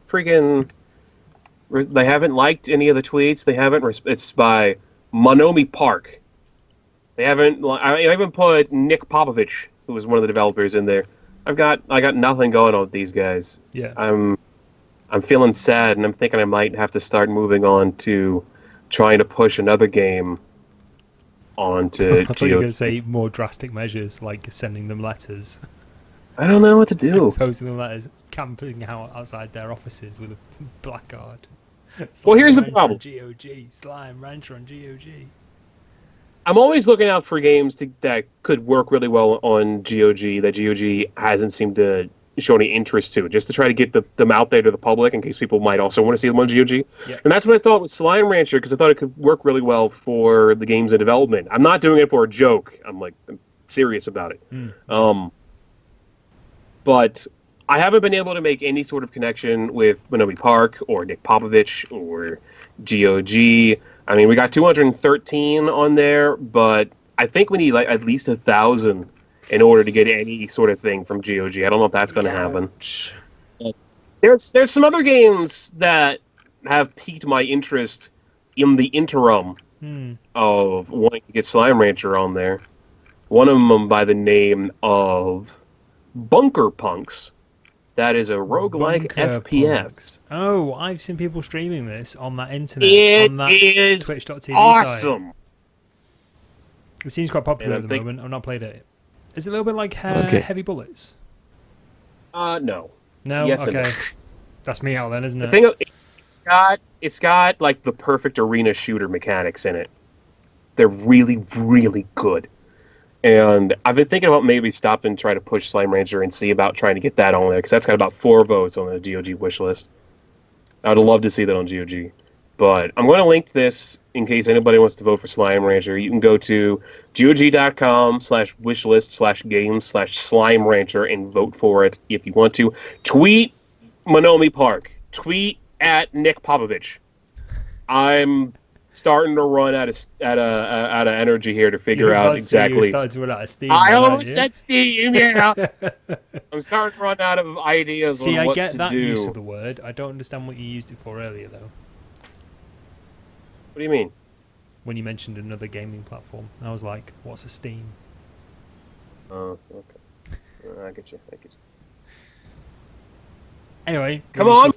liked any of the tweets. They haven't. It's by Monomi Park. They haven't. I even put Nick Popovich, who was one of the developers, in there. I got nothing going on with these guys. Yeah. I'm feeling sad, and I'm thinking I might have to start moving on to trying to push another game onto I thought you were going to say more drastic measures, like sending them letters. I don't know what to do. Posting them letters, camping out outside their offices with a placard. Well, here's the problem. GOG, Slime Rancher on GOG. I'm always looking out for games that could work really well on GOG that GOG hasn't seemed to show any interest to, just to try to get them out there to the public in case people might also want to see them on GOG. Yep. And that's what I thought with Slime Rancher, because I thought it could work really well for the games in development. I'm not doing it for a joke. I'm serious about it. But I haven't been able to make any sort of connection with Monomi Park or Nick Popovich or GOG. I mean, we got 213 on there, but I think we need at least 1,000 in order to get any sort of thing from GOG. I don't know if that's going to happen. There's some other games that have piqued my interest in the interim of wanting to get Slime Rancher on there. One of them by the name of Bunker Punks. That is a roguelike FPS. Punks. Oh, I've seen people streaming this on that internet. On that is Twitch.tv awesome. site. It seems quite popular at the moment. I've not played it. Is it a little bit like Heavy Bullets? No. No? Yes, okay. That's me out then, isn't it? The thing, it's got like the perfect arena shooter mechanics in it. They're really, really good. And I've been thinking about maybe stopping and try to push Slime Rancher and see about trying to get that on there, because that's got about 4 votes on the GOG wish list. I'd love to see that on GOG. But I'm going to link this in case anybody wants to vote for Slime Rancher. You can go to GOG.com/wishlist/games/Slime Rancher and vote for it if you want to. Tweet Monomi Park. Tweet at Nick Popovich. I'm starting to run out of energy here to figure out exactly. Starting to run out of steam. I almost said steam, yeah. I'm starting to run out of ideas. See, on what I get to that do. use of the word. I don't understand what you used it for earlier, though. What do you mean? When you mentioned another gaming platform, I was like, "What's a Steam?" Oh, okay. I get you. Anyway, come on.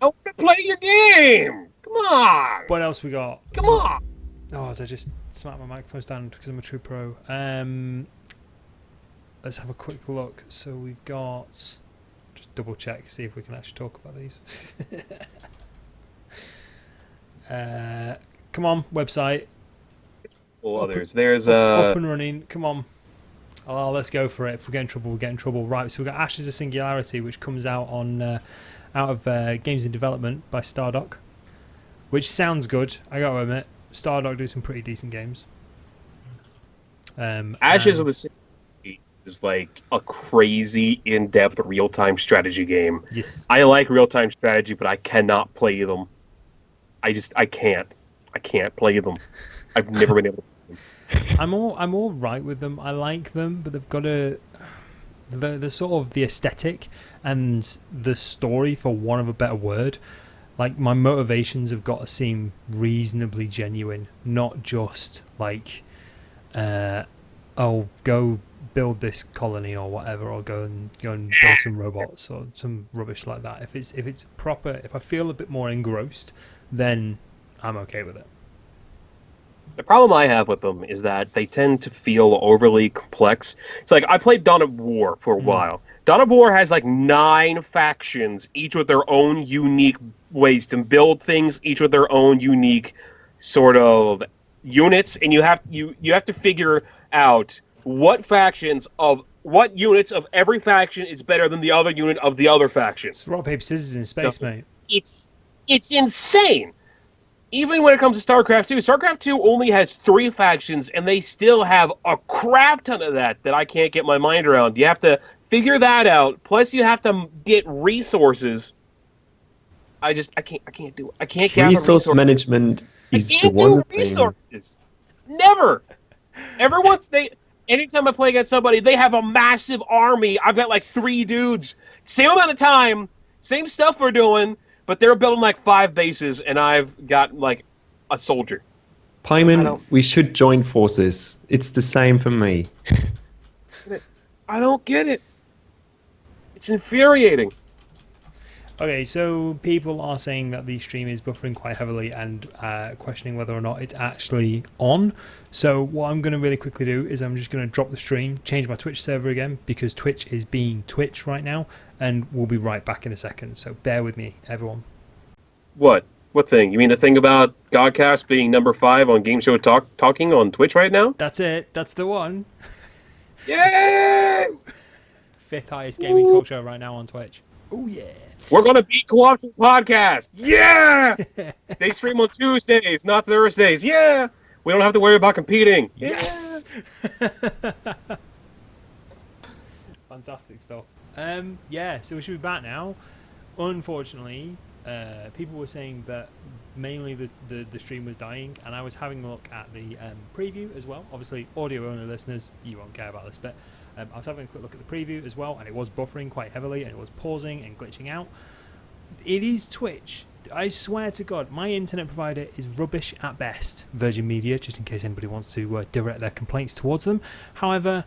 I want to play your game. Come on. What else we got? Come on. Oh, as I just smacked my microphone stand because I'm a true pro. Let's have a quick look. So we've got. Just double check, see if we can actually talk about these. Come on, website. Well, there's up and running. Come on. Oh, let's go for it. If we get in trouble, we get in trouble. Right. So we've got Ashes of Singularity, which comes out on out of Games in Development by Stardock, which sounds good. I gotta admit, Stardock do some pretty decent games. Ashes of the Singularity is like a crazy, in-depth, real-time strategy game. Yes. I like real-time strategy, but I cannot play them. I can't play them. I've never been able to play them. I'm all right with them. I like them, but they've got the sort of the aesthetic and the story, for want of a better word. Like, my motivations have got to seem reasonably genuine, not just like, oh, go build this colony or whatever, or go and build some robots or some rubbish like that. If it's proper, if I feel a bit more engrossed, then I'm okay with it. The problem I have with them is that they tend to feel overly complex. It's like, I played Dawn of War for a while. Dawn of War has like 9 factions, each with their own unique ways to build things, each with their own unique sort of units, and you have to figure out what units of every faction is better than the other unit of the other faction. It's rock, paper, scissors in space, mate. It's insane. even when it comes to StarCraft 2, StarCraft 2 only has 3 factions, and they still have a crap ton of that I can't get my mind around. You have to figure that out. Plus, you have to get resources. I can't do it. I can't gather Resource resources. management I is the can't one do thing. resources. Never. Anytime I play against somebody, they have a massive army. I've got like 3 dudes. Same amount of time, same stuff we're doing, but they're building like 5 bases, and I've got like a soldier. Paimon, we should join forces. It's the same for me. I don't get it. It's infuriating. Okay, so people are saying that the stream is buffering quite heavily and questioning whether or not it's actually on. So what I'm going to really quickly do is I'm just going to drop the stream, change my Twitch server again, because Twitch is being Twitch right now, and we'll be right back in a second. So bear with me, everyone. What? What thing? You mean the thing about GOGCast being number 5 on Game Show Talking on Twitch right now? That's it. That's the one. Yay! 5th highest gaming talk show right now on Twitch. Oh yeah. We're gonna beat Co-option Podcast. Yeah. They stream on Tuesdays, not Thursdays. Yeah. We don't have to worry about competing. Yes. Fantastic stuff. Yeah. So we should be back now. Unfortunately, people were saying that mainly the stream was dying, and I was having a look at the preview as well. Obviously, audio only listeners, you won't care about this bit. I was having a quick look at the preview as well, and it was buffering quite heavily, and it was pausing and glitching out. It is Twitch. I swear to God, my internet provider is rubbish at best. Virgin Media, just in case anybody wants to direct their complaints towards them. However,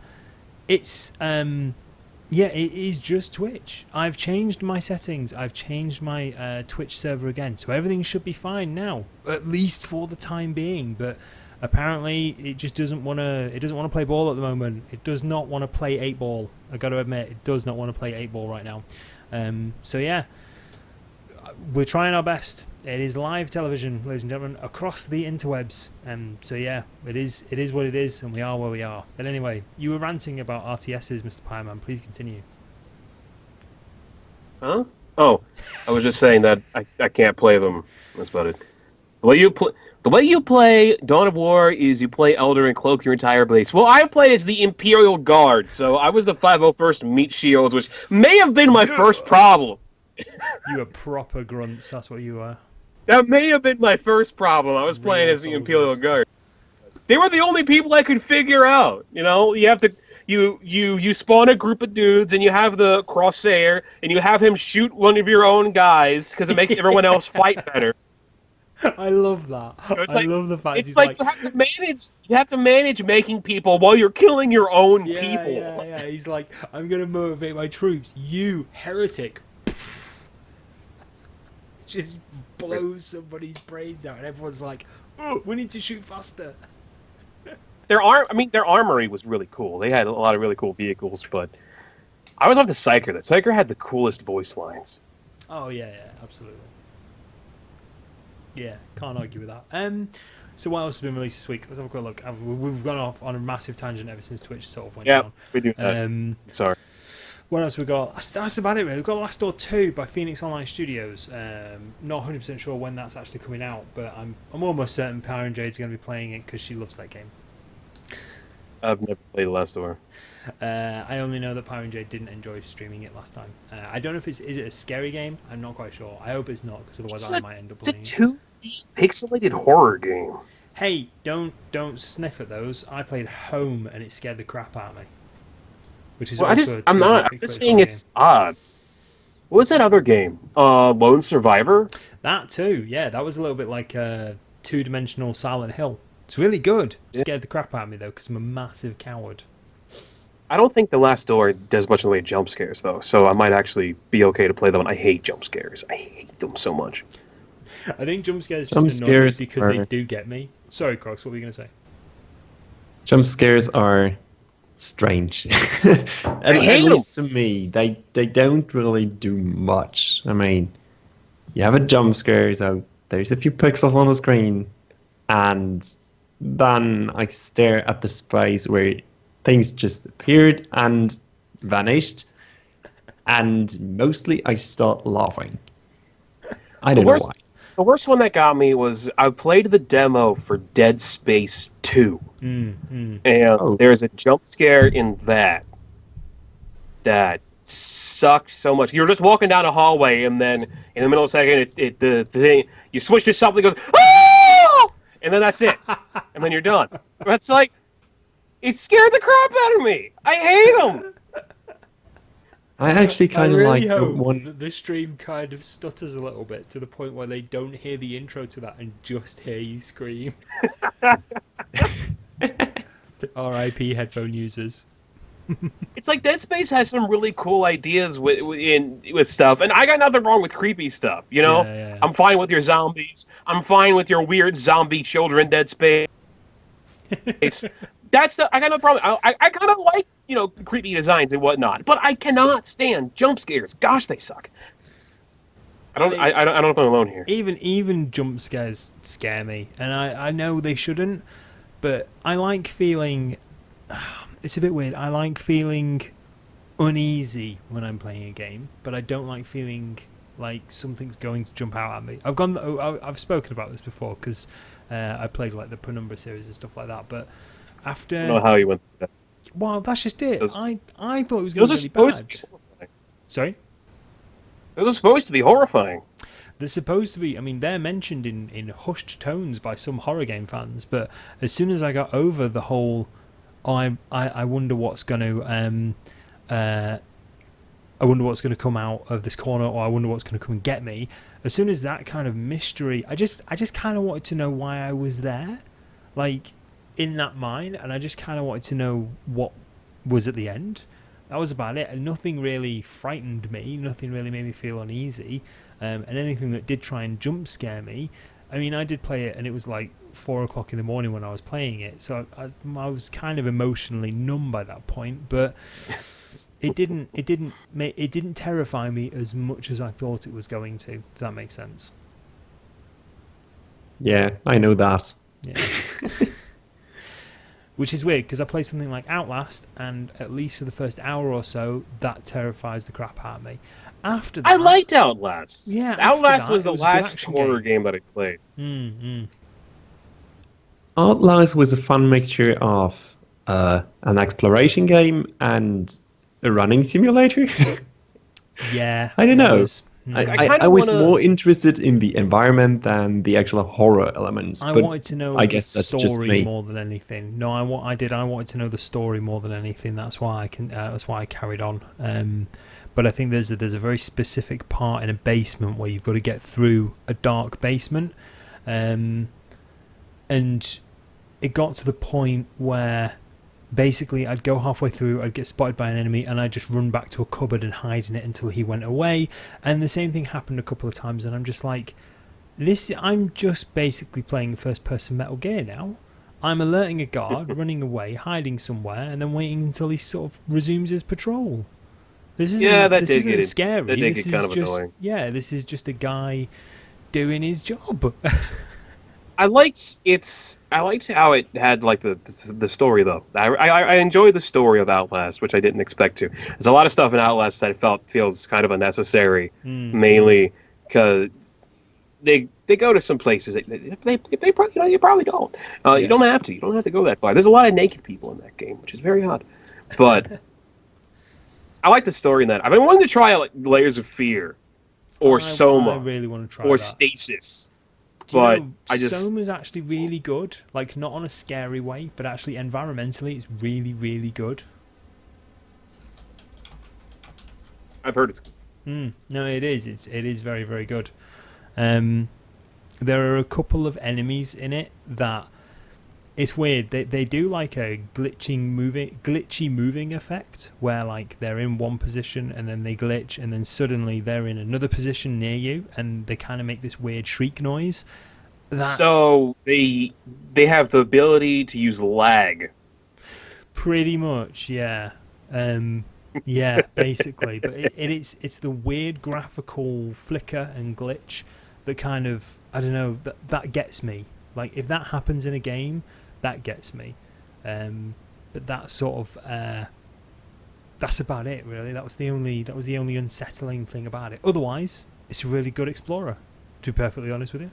it's yeah, it is just Twitch. I've changed my settings. I've changed my Twitch server again, so everything should be fine now, at least for the time being. But apparently, it just doesn't want to. It doesn't want to play ball at the moment. It does not want to play 8-ball. I got to admit, it does not want to play 8-ball right now. So yeah, we're trying our best. It is live television, ladies and gentlemen, across the interwebs. So yeah, it is what it is, and we are where we are. But anyway, you were ranting about RTSs, Mr. Pyman. Please continue. Huh? Oh, I was just saying that I can't play them. That's about it. The way you play Dawn of War is you play Elder and cloak your entire base. Well, I played as the Imperial Guard, so I was the 501st Meat Shields, which may have been my first problem. You were proper grunts, that's what you were. That may have been my first problem. I was playing Real as the soldiers. Imperial Guard. They were the only people I could figure out. You know, you have to you spawn a group of dudes, and you have the Crosshair, and you have him shoot one of your own guys because it makes everyone else fight better. I love that. I love the fact It's he's like you have to manage making people while you're killing your own people. Yeah. He's like, I'm gonna motivate my troops. You heretic. Just blows somebody's brains out, and everyone's like, "Oh, we need to shoot faster." Their armory was really cool. They had a lot of really cool vehicles, but I was on the Psyker. That Psyker had the coolest voice lines. Oh yeah, absolutely. Yeah, can't argue with that. So what else has been released this week? Let's have a quick look. We've gone off on a massive tangent ever since Twitch sort of went down. We do that. Sorry. What else we got? That's about it, really. We've got Last Door 2 by Phoenix Online Studios. Not 100% sure when that's actually coming out, but I'm almost certain Power and Jade's going to be playing it because she loves that game. I've never played Last Door. I only know that Power and Jade didn't enjoy streaming it last time. I don't know if is it a scary game? I'm not quite sure. I hope it's not, because otherwise I might end up playing it. It's a 2D pixelated horror game. Hey, don't sniff at those. I played Home and it scared the crap out of me. Which is Well, also I'm just saying it's odd. What was that other game? Lone Survivor? That too, yeah. That was a little bit like two-dimensional Silent Hill. It's really good. Yeah. Scared the crap out of me though, because I'm a massive coward. I don't think The Last Door does much in the way of jump scares, though, so I might actually be okay to play that one. I hate jump scares. I hate them so much. I think jump scares just annoy me because they do get me. Sorry, Crocs, what were you going to say? Jump scares are strange. At least to me, they don't really do much. I mean, you have a jump scare, so there's a few pixels on the screen, and then I stare at the space where things just appeared and vanished, and mostly I start laughing. I don't know why. The worst one that got me was I played the demo for Dead Space 2. And there's a jump scare in that sucked so much. You're just walking down a hallway, and then in the middle of a second, the thing you switch to something, goes ah, and then that's it, and then you're done. That's like it scared the crap out of me. I hate them. I actually kind of really like the hope one. that the stream kind of stutters a little bit to the point where they don't hear the intro to that and just hear you scream. R.I.P. headphone users. It's like Dead Space has some really cool ideas with stuff, and I got nothing wrong with creepy stuff. You know, Yeah. I'm fine with your zombies. I'm fine with your weird zombie children. Dead Space. I got no problem. I kind of like creepy designs and whatnot, but I cannot stand jump scares. Gosh, they suck. I don't know if I'm alone here. Even jump scares scare me, and I know they shouldn't, but I like feeling. It's a bit weird. I like feeling uneasy when I'm playing a game, but I don't like feeling like something's going to jump out at me. I've spoken about this before because I played like the Penumbra series and stuff like that. But after, I don't know how you went through that. Well, that's just it. I thought it was going Those to be are really supposed bad. to be horrifying. Sorry. Those are supposed to be horrifying. They're supposed to be. I mean, they're mentioned in hushed tones by some horror game fans. But as soon as I got over the whole, I wonder what's going to I wonder what's going to come out of this corner, or I wonder what's going to come and get me. As soon as that kind of mystery, I just kind of wanted to know why I was there, like in that mine, and I just kind of wanted to know what was at the end. That was about it, and nothing really frightened me. Nothing really made me feel uneasy, and anything that did try and jump scare me. I mean, I did play it, and it was like 4 o'clock in the morning when I was playing it, so I was kind of emotionally numb by that point, but. It didn't terrify me as much as I thought it was going to. If that makes sense. Yeah, I know that. Yeah. Which is weird because I play something like Outlast, and at least for the first hour or so, that terrifies the crap out of me. After that, I liked Outlast. Yeah, Outlast was the a good last action horror game that I played. Outlast was a fun mixture of an exploration game and a running simulator. Yeah, I don't know. I I was more interested in the environment than the actual horror elements. I but wanted to know I the guess that's story just me. more than anything. No, I wanted to know the story more than anything. That's why I carried on. But I think there's a very specific part in a basement where you've got to get through a dark basement, and it got to the point where basically I'd go halfway through, I'd get spotted by an enemy, and I'd just run back to a cupboard and hide in it until he went away. And the same thing happened a couple of times, and I'm just like, I'm just basically playing first-person Metal Gear now. I'm alerting a guard, running away, hiding somewhere, and then waiting until he sort of resumes his patrol. This isn't scary. That did This get kind is of just annoying. Yeah, this is just a guy doing his job. I liked how it had like the story though. I enjoyed the story of Outlast, which I didn't expect to. There's a lot of stuff in Outlast that feels kind of unnecessary, mainly because they go to some places they probably you probably don't. You don't have to. You don't have to go that far. There's a lot of naked people in that game, which is very odd. But I like the story in that. I've been wanting to try like Layers of Fear, or Soma, I really want to try or that. Stasis. But I just Soma's actually really good, like not on a scary way, but actually environmentally it's really, really good. I've heard it's No, it is. It is very, very good. There are a couple of enemies in it that it's weird. They do like a glitchy moving effect where like they're in one position and then they glitch and then suddenly they're in another position near you and they kind of make this weird shriek noise. So they have the ability to use lag. Pretty much, yeah. Yeah, basically. But it's the weird graphical flicker and glitch that kind of, I don't know, that gets me. Like if that happens in a game, that gets me. But that sort of that's about it really. That was the only unsettling thing about it. Otherwise, it's a really good explorer. To be perfectly honest with you,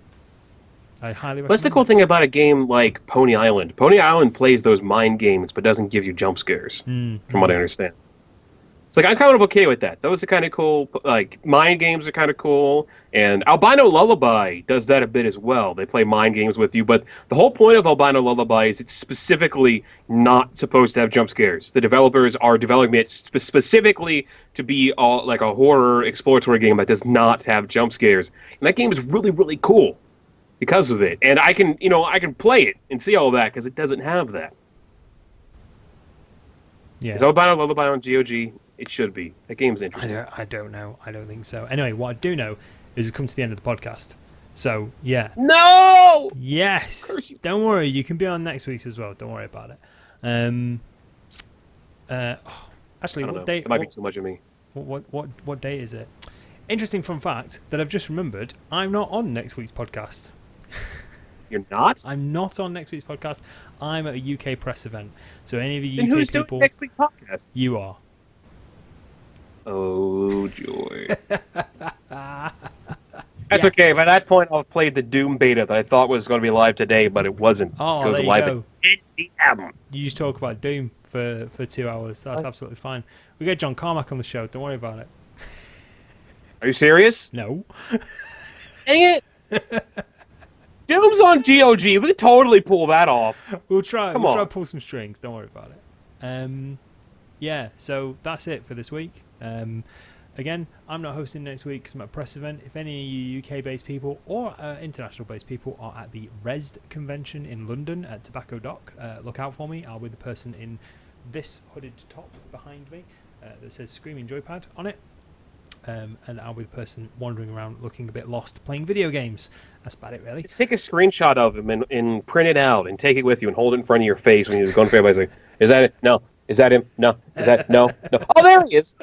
I highly recommend. That's the cool thing about a game like Pony Island. Pony Island plays those mind games, but doesn't give you jump scares, from what I understand. It's like, I'm kind of okay with that. Those are kind of cool. Like, mind games are kind of cool. And Albino Lullaby does that a bit as well. They play mind games with you. But the whole point of Albino Lullaby is it's specifically not supposed to have jump scares. The developers are developing it specifically to be like a horror exploratory game that does not have jump scares. And that game is really, really cool because of it. And I can play it and see all that because it doesn't have that. Yeah. Is Albino Lullaby on GOG? It should be. That game's interesting. I don't know. I don't think so. Anyway, what I do know is we've come to the end of the podcast. So, yeah. No! Yes. Curse you. Don't worry. You can be on next week's as well. Don't worry about it. Actually, what date? It might be too much of me. What day is it? Interesting fun fact that I've just remembered. I'm not on next week's podcast. You're not? I'm not on next week's podcast. I'm at a UK press event. So any of you Then UK who's people, doing next week's podcast? you are. Oh, joy. That's okay. By that point, I've played the Doom beta that I thought was going to be live today, but it wasn't. Oh, it was there you live go. at 10 p.m. You just talk about Doom for 2 hours. That's absolutely fine. We get John Carmack on the show. Don't worry about it. Are you serious? No. Dang it. Doom's on GOG. We could totally pull that off. We'll try Come to on. pull some strings. Don't worry about it. Yeah, so that's it for this week. Again, I'm not hosting next week because I'm at a press event. If any of you UK-based people or international-based people are at the RESD convention in London at Tobacco Dock, look out for me. I'll be the person in this hooded top behind me that says ScreamingJoypad on it. And I'll be the person wandering around looking a bit lost playing video games. That's about it, really. Just take a screenshot of him and print it out and take it with you and hold it in front of your face when you're going for everybody. Like, is that it? No. Is that him? No. Is that no? No. Oh, there he is.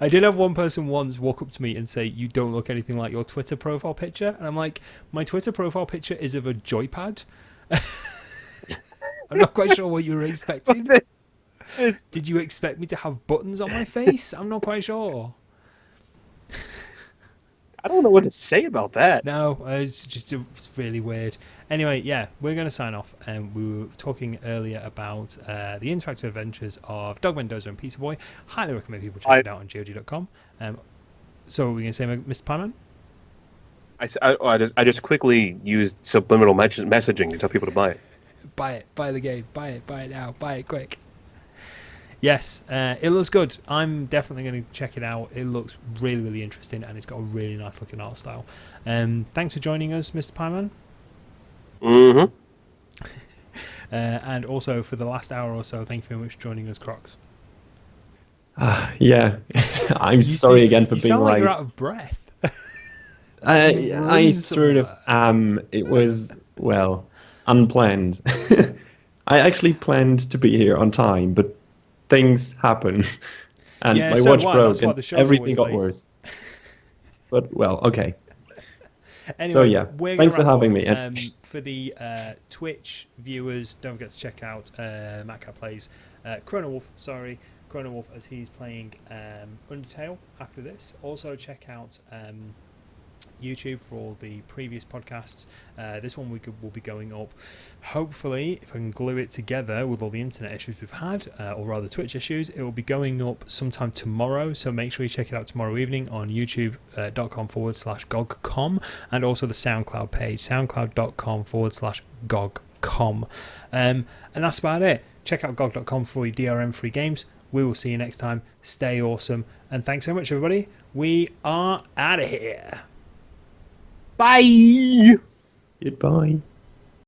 I did have one person once walk up to me and say, "You don't look anything like your Twitter profile picture." And I'm like, my Twitter profile picture is of a joypad. I'm not quite sure what you were expecting. Did you expect me to have buttons on my face? I'm not quite sure. I don't know what to say about that. No, it's really weird. Anyway, yeah, we're going to sign off. We were talking earlier about the interactive adventures of Doug Mendoza and Pizzaboy. Highly recommend people check it out on GOG.com. So what were we going to say, Mr. Pyman? I just quickly used subliminal messaging to tell people to buy it. Buy it. Buy the game. Buy it now. Buy it quick. Yes, it looks good. I'm definitely going to check it out. It looks really, really interesting, and it's got a really nice looking art style. Thanks for joining us, Mr. Pyman. Mm-hmm. And also for the last hour or so, thank you very much for joining us, Croxxx. Yeah, I'm sorry again for you being sound like late. you're out of breath. I sort of it was, well, unplanned. I actually planned to be here on time, but things happened, and Yeah, my so watch what? broke, That's why and the show's everything always got late. worse. But, well, okay. Anyway, So, yeah, we're thanks gonna for wrap having up. me. For the Twitch viewers, don't forget to check out Matt plays Chrono Wolf as he's playing Undertale after this. Also check out YouTube for all the previous podcasts. This one will be going up, hopefully, if I can glue it together with all the internet issues we've had, or rather Twitch issues, it will be going up sometime tomorrow, so make sure you check it out tomorrow evening on youtube.com/GOGCom, and also the SoundCloud page, soundcloud.com/GOGCom. And that's about it. Check out GOG.com for your DRM free games. We will see you next time. Stay awesome, and thanks so much, everybody. We are out of here. Bye. Goodbye.